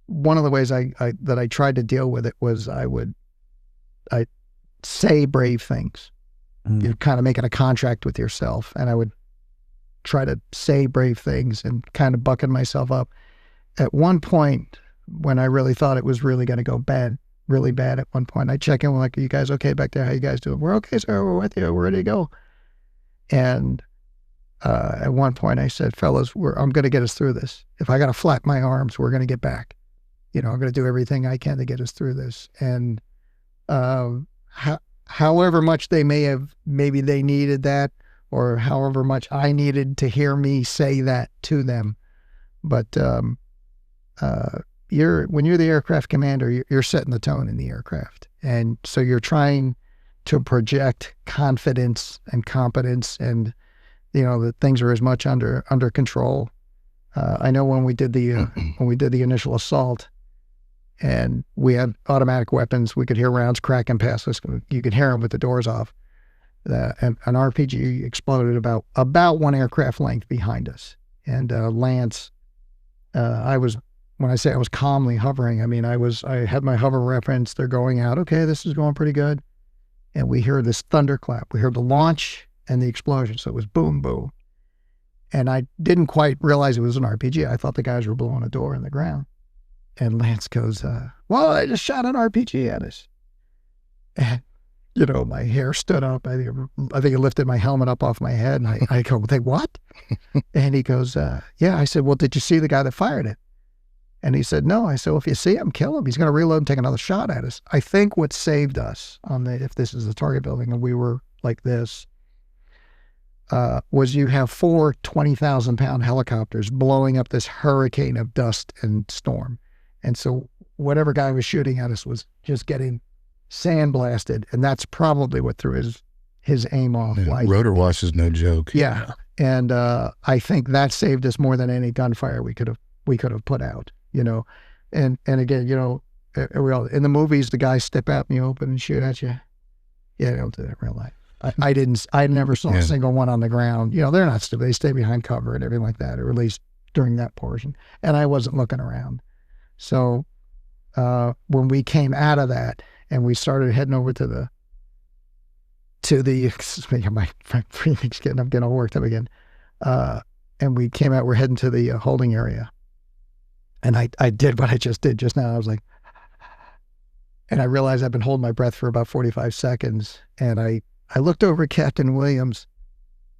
one of the ways that I tried to deal with it was I say brave things. You're kind of making a contract with yourself, and I would try to say brave things and kind of bucking myself up. At one point, when I really thought it was really going to go bad, really bad at one point, I check in with, like, are you guys okay back there? How you guys doing? We're okay, sir. We're with you. We're ready to go. And at one point I said, fellas, I'm going to get us through this. If I got to flap my arms, we're going to get back. I'm going to do everything I can to get us through this. And however much maybe they needed that, or however much I needed to hear me say that to them. But when you're the aircraft commander, you're setting the tone in the aircraft. And so you're trying to project confidence and competence, and that things are as much under control. I know when we did the initial assault, and we had automatic weapons, we could hear rounds cracking past us. You could hear them with the doors off. An RPG exploded about one aircraft length behind us. And Lance, when I say I was calmly hovering, I mean I had my hover reference. They're going out. Okay, this is going pretty good. And we hear this thunderclap. We heard the launch and the explosion. So it was boom, boom. And I didn't quite realize it was an RPG. I thought the guys were blowing a door in the ground. And Lance goes, well, I just shot an RPG at us. And, my hair stood up. I think he lifted my helmet up off my head. And I go, what? And he goes, yeah. I said, well, did you see the guy that fired it? And he said, no. I said, well, if you see him, kill him. He's going to reload and take another shot at us. I think what saved us if this is the target building and we were like this, was you have 4 20,000-pound helicopters blowing up this hurricane of dust and storm. And so whatever guy was shooting at us was just getting sandblasted. And that's probably what threw his aim off. Yeah, rotor wash is no joke. Yeah. And I think that saved us more than any gunfire we could have put out, you know. And again, you know, in the movies, the guys step out in the open and shoot at you. Yeah, they don't do that in real life. I never saw a single one on the ground. You know, they're not stupid. They stay behind cover and everything like that, or at least during that portion. And I wasn't looking around. So when we came out of that and we started heading over to the my breathing's I'm getting all worked up again. And we came out, we're heading to the holding area. And I did what I just did just now. I was like, and I realized I've been holding my breath for about 45 seconds. And I looked over at Captain Williams,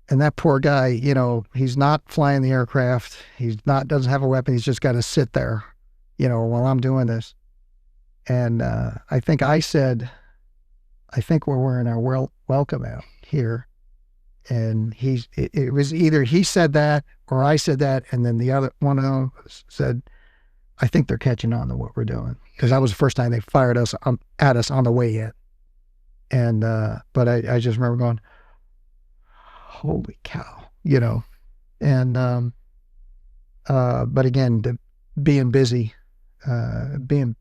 and that poor guy, you know, he's not flying the aircraft. Doesn't have a weapon. He's just got to sit there, you know, while I'm doing this. And I think we're wearing our welcome out here. And it was either he said that or I said that. And then the other one of them said, I think they're catching on to what we're doing. Because that was the first time they fired at us on the way in. And, but I just remember going, holy cow, you know. And, but again, being busy, being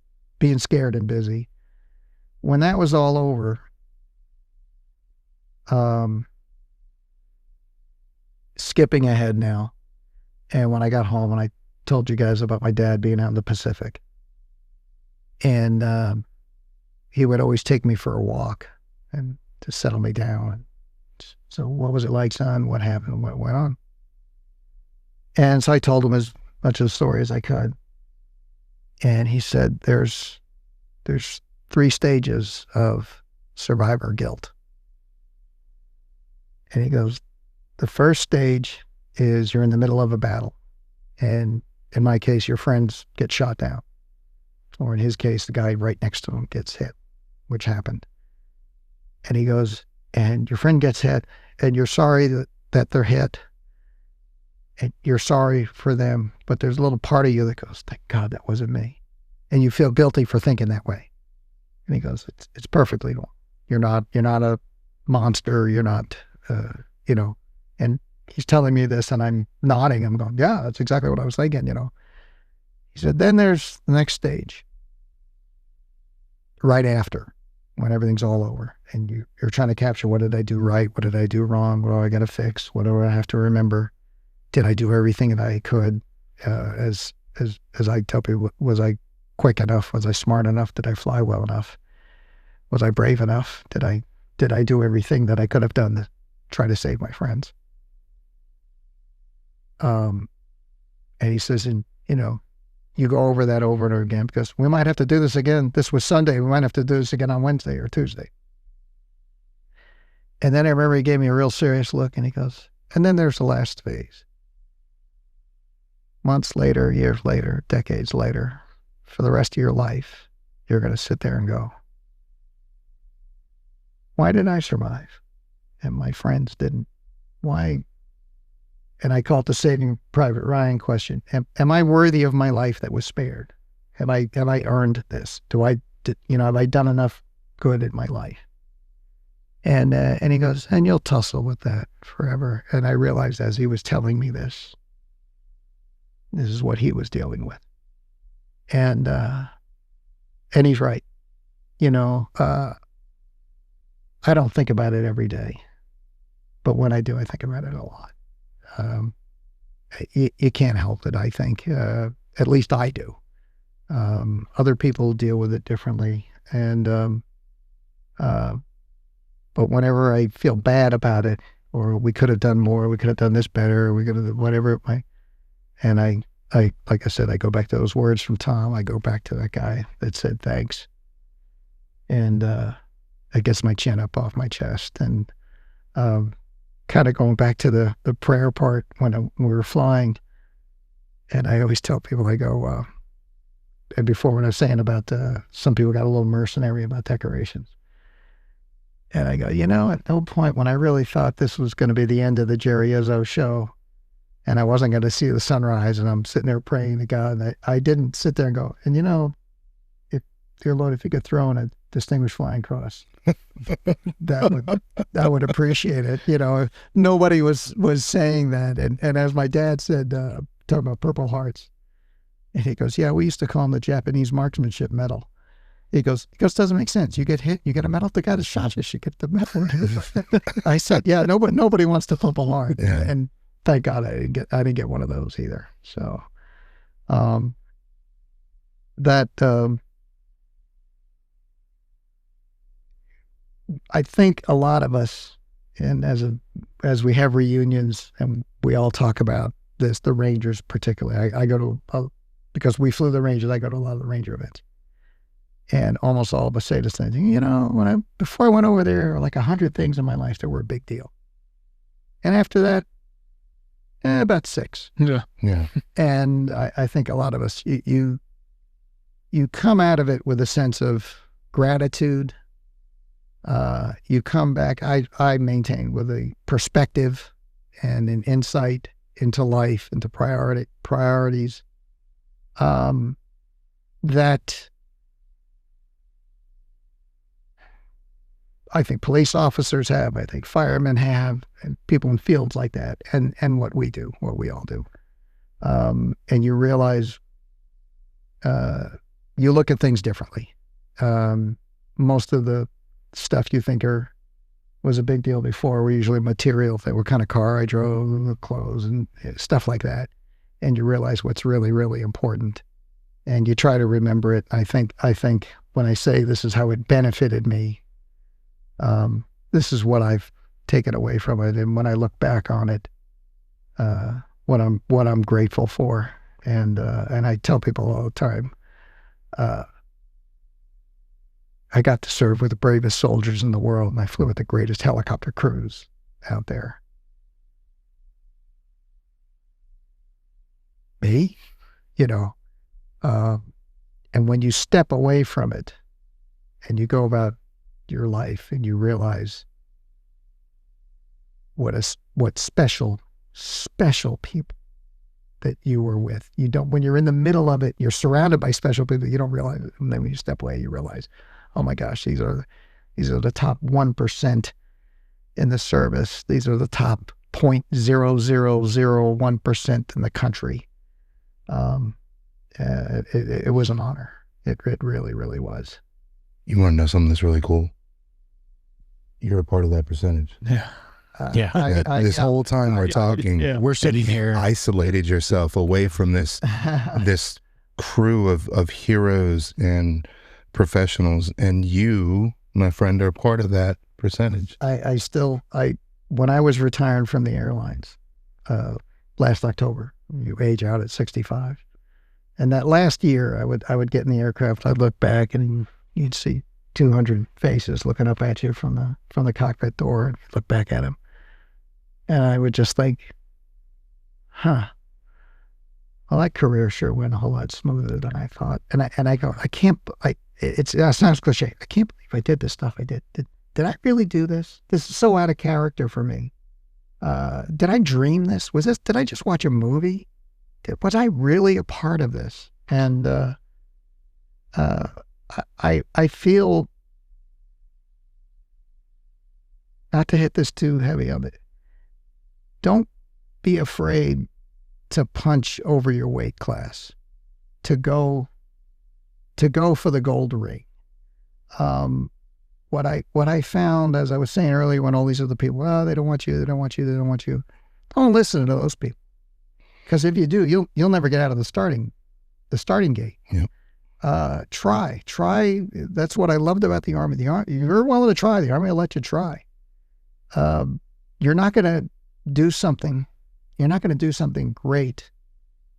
scared and busy. When that was all over, skipping ahead now, and when I got home and I told you guys about my dad being out in the Pacific, and he would always take me for a walk and to settle me down. So what was it like, son? What happened? What went on? And so I told him as much of the story as I could. And he said, there's 3 stages of survivor guilt. And he goes, the first stage is you're in the middle of a battle. And in my case, your friends get shot down. Or in his case, the guy right next to him gets hit, which happened. And he goes, and your friend gets hit, and you're sorry that they're hit, and you're sorry for them, but there's a little part of you that goes, thank God that wasn't me. And you feel guilty for thinking that way. And he goes, it's perfectly normal. You're not a monster. You're not, you know. And he's telling me this, and I'm nodding. I'm going, yeah, that's exactly what I was thinking, you know. He said, then there's the next stage, right after, when everything's all over, and you're trying to capture, what did I do right? What did I do wrong? What do I got to fix? What do I have to remember? Did I do everything that I could? As I tell people, was I quick enough? Was I smart enough? Did I fly well enough? Was I brave enough? Did I do everything that I could have done to try to save my friends? And he says, and you know, you go over that over and over again, because we might have to do this again. This was Sunday. We might have to do this again on Wednesday or Tuesday. And then I remember he gave me a real serious look, and he goes, and then there's the last phase. Months later, years later, decades later, for the rest of your life, you're going to sit there and go, why did I survive? And my friends didn't. Why? And I call it the Saving Private Ryan question. Am I worthy of my life that was spared? Have I earned this? Have I done enough good in my life? And he goes, and you'll tussle with that forever. And I realized as he was telling me this is what he was dealing with. And he's right. You know, I don't think about it every day, but when I do, I think about it a lot. You can't help it, I think. At least I do. Other people deal with it differently. And, but whenever I feel bad about it, or we could have done more, we could have done this better, we could have, whatever it might, and I, like I said, I go back to those words from Tom. I go back to that guy that said thanks. And, it gets my chin up off my chest. And, kind of going back to the prayer part when we were flying. And I always tell people, I go, and before when I was saying about some people got a little mercenary about decorations. And I go, at no point when I really thought this was going to be the end of the Gerry Izzo show and I wasn't going to see the sunrise and I'm sitting there praying to God, and I didn't sit there and go, and if, dear Lord, if you could throw in a Distinguished Flying Cross, that would appreciate it. Nobody was saying that. And as my dad said, talking about Purple Hearts, and he goes, yeah, we used to call them the Japanese marksmanship medal. He goes, doesn't make sense. You get hit, you get a medal. The guy that shot you should get the medal. I said, yeah, nobody wants the Purple Heart. Yeah. And thank God I didn't get one of those either. So, I think a lot of us, and as we have reunions and we all talk about this, the Rangers particularly, I go to, because we flew the Rangers, I go to a lot of the Ranger events. And almost all of us say the same thing, before I went over there, like 100 things in my life that were a big deal. And after that, about 6. Yeah. Yeah. And I think a lot of us, you come out of it with a sense of gratitude. You come back, I maintain, with a perspective and an insight into life, into priorities, that I think police officers have, I think firemen have, and people in fields like that, and what we all do. And you realize, you look at things differently. Most of the stuff you think was a big deal before were usually material things. What kind of car I drove, clothes, and stuff like that. And you realize what's really, really important. And you try to remember it. I think when I say this is how it benefited me, this is what I've taken away from it. And when I look back on it, what I'm grateful for. And I tell people all the time, I got to serve with the bravest soldiers in the world, and I flew with the greatest helicopter crews out there. Me? And when you step away from it and you go about your life and you realize what special people that you were with. When you're in the middle of it, you're surrounded by special people, you don't realize it. And then when you step away, you realize, oh my gosh, these are the top 1% in the service. These are the top 0.0001% in the country. It was an honor. It really, really was. You want to know something that's really cool? You're a part of that percentage. Yeah. This whole time we're talking, we're sitting here, isolated yourself away from this crew of heroes and professionals, and you, my friend, are part of that percentage. When I was retiring from the airlines last October, you age out at 65, and that last year I would get in the aircraft, I'd look back and you'd see 200 faces looking up at you from the cockpit door, and you'd look back at them. And I would just think, well, that career sure went a whole lot smoother than I thought. And I go, it sounds cliche. I can't believe I did this stuff I did. Did I really do this? This is so out of character for me. Did I dream this? Did I just watch a movie? Was I really a part of this? And I feel, not to hit this too heavy on it, don't be afraid to punch over your weight class, to go for the gold ring. What I found, as I was saying earlier, when all these other people, they don't want you, don't listen to those people, because if you do, you'll never get out of the starting gate. Yep. Try. That's what I loved about the Army. You're willing to try. The Army will let you try. You're not going to do something great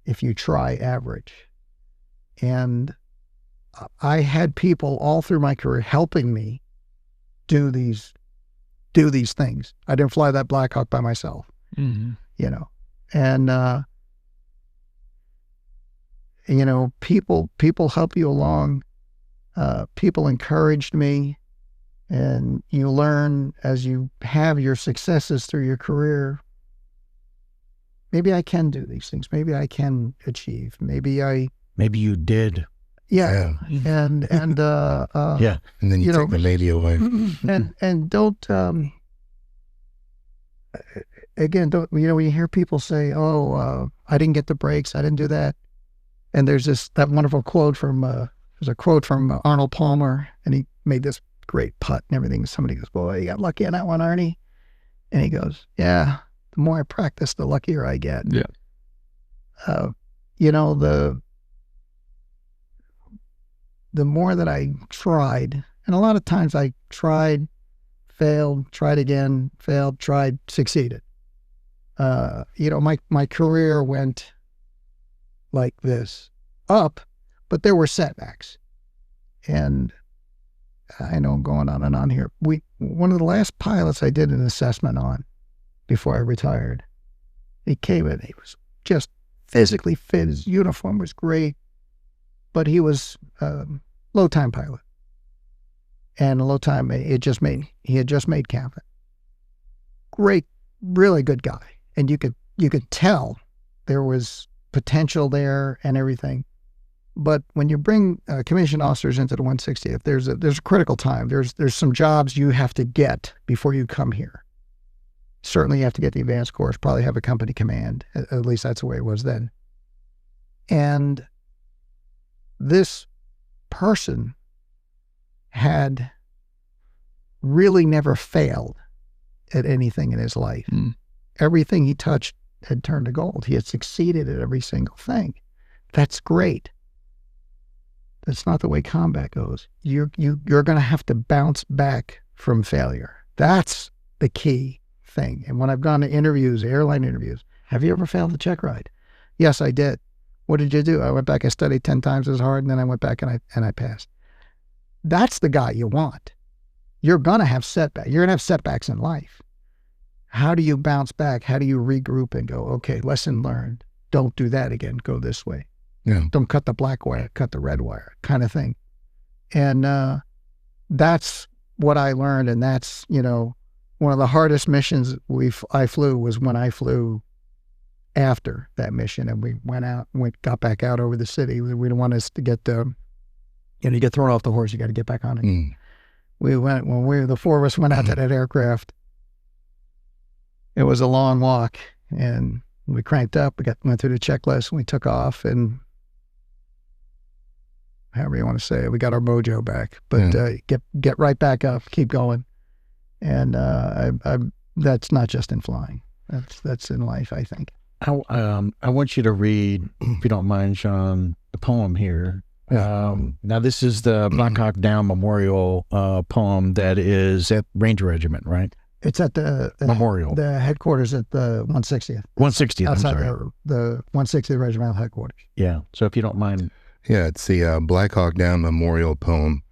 if you try average. And I had people all through my career helping me do these things. I didn't fly that Black Hawk by myself, and you know, people help you along. People encouraged me, and you learn as you have your successes through your career. Maybe I can do these things. Maybe I can achieve. Maybe you did. Yeah. And yeah. And then you take the maybe away. And don't, again, don't, you know, when you hear people say, oh, I didn't get the breaks, I didn't do that. And there's that wonderful quote from, there's a quote from Arnold Palmer, and he made this great putt and everything. Somebody goes, boy, you got lucky on that one, Arnie. And he goes, yeah, the more I practice, the luckier I get. Yeah. You know, the more that I tried, and a lot of times I tried, failed, tried again, failed, tried, succeeded. You know, my career went like this, up, but there were setbacks. And I know I'm going on and on here. One of the last pilots I did an assessment on before I retired, he came in, he was just physically fit, his uniform was great, but he was low-time pilot. And low-time, he had just made captain. Great, really good guy. And you could tell there was potential there and everything. But when you bring commissioned officers into the 160th, there's a critical time. There's some jobs you have to get before you come here. Certainly you have to get the advanced course, probably have a company command. At least that's the way it was then. And this person had really never failed at anything in his life. Everything he touched had turned to gold. He had succeeded at every single thing. That's great. That's not the way combat goes. You're going to have to bounce back from failure. That's the key thing. And when I've gone to interviews, airline interviews, have you ever failed a check ride? Yes, I did. What did you do? I went back, I studied 10 times as hard, and then I went back and I passed. That's the guy you want. You're going to have setbacks. You're going to have setbacks in life. How do you bounce back? How do you regroup and go, okay, lesson learned. Don't do that again. Go this way. Yeah. Don't cut the black wire, cut the red wire, kind of thing. And that's what I learned. And that's, you know, one of the hardest missions I flew was when I flew after that mission, and we got back out over the city. We didn't want us to get you get thrown off the horse. You got to get back on it. The four of us went out to that aircraft. It was a long walk, and we cranked up. Went through the checklist, and we took off, and however you want to say it, we got our mojo back. But get right back up, keep going, and that's not just in flying. That's in life, I think. I want you to read, if you don't mind, Sean, the poem here. Now, this is the Black Hawk Down Memorial poem that is at Ranger Regiment, right? It's at the Memorial. The headquarters at the 160th. 160th, outside I'm sorry. The 160th Regimental Headquarters. Yeah, so if you don't mind. Yeah, it's the Black Hawk Down Memorial poem.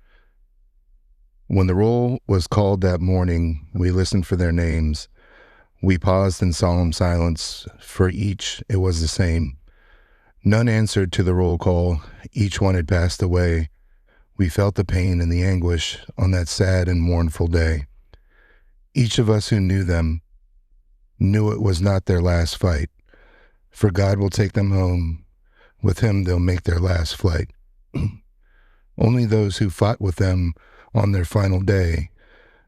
When the roll was called that morning, we listened for their names. We paused in solemn silence. For each, it was the same. None answered to the roll call. Each one had passed away. We felt the pain and the anguish on that sad and mournful day. Each of us who knew them knew it was not their last fight, for God will take them home. With him they'll make their last flight. Only those who fought with them on their final day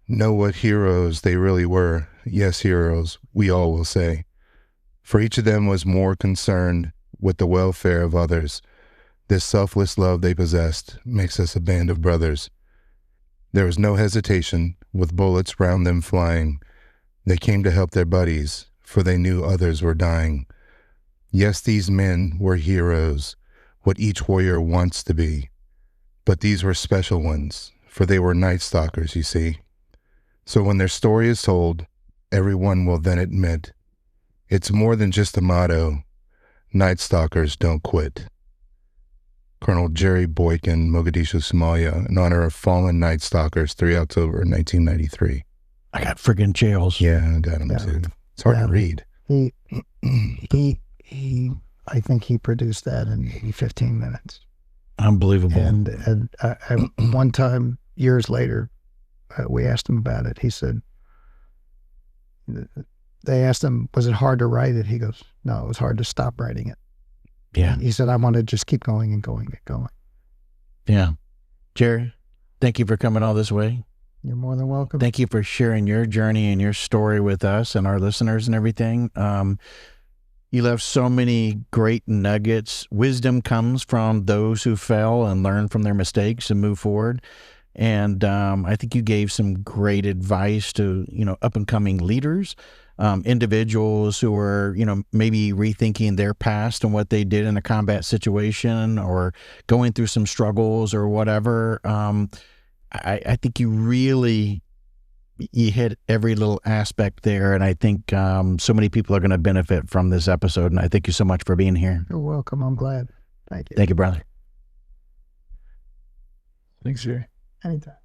know what heroes they really were. Yes, heroes, we all will say. For each of them was more concerned with the welfare of others. This selfless love they possessed makes us a band of brothers. There was no hesitation, with bullets round them flying. They came to help their buddies, for they knew others were dying. Yes, these men were heroes, what each warrior wants to be. But these were special ones, for they were night stalkers, you see. So when their story is told, everyone will then admit, it's more than just a motto. Night stalkers don't quit. Colonel Gerry Boykin, Mogadishu, Somalia, in honor of fallen night stalkers, 3 October 1993. I got friggin' chills. Yeah, I got him too. It's hard to read. I think he produced that in maybe 15 minutes. Unbelievable. And one time, years later, we asked him about it. He said, they asked him, was it hard to write it? He goes, no, it was hard to stop writing it. Yeah. He said, I want to just keep going and going and going. Yeah. Gerry, thank you for coming all this way. You're more than welcome. Thank you for sharing your journey and your story with us and our listeners and everything. You left so many great nuggets. Wisdom comes from those who fell and learn from their mistakes and move forward. And I think you gave some great advice to, up and coming leaders, individuals who are, maybe rethinking their past and what they did in a combat situation or going through some struggles or whatever. I think you hit every little aspect there. And I think so many people are going to benefit from this episode. And I thank you so much for being here. You're welcome. I'm glad. Thank you. Thank you, brother. Thanks, Gerry. Anytime.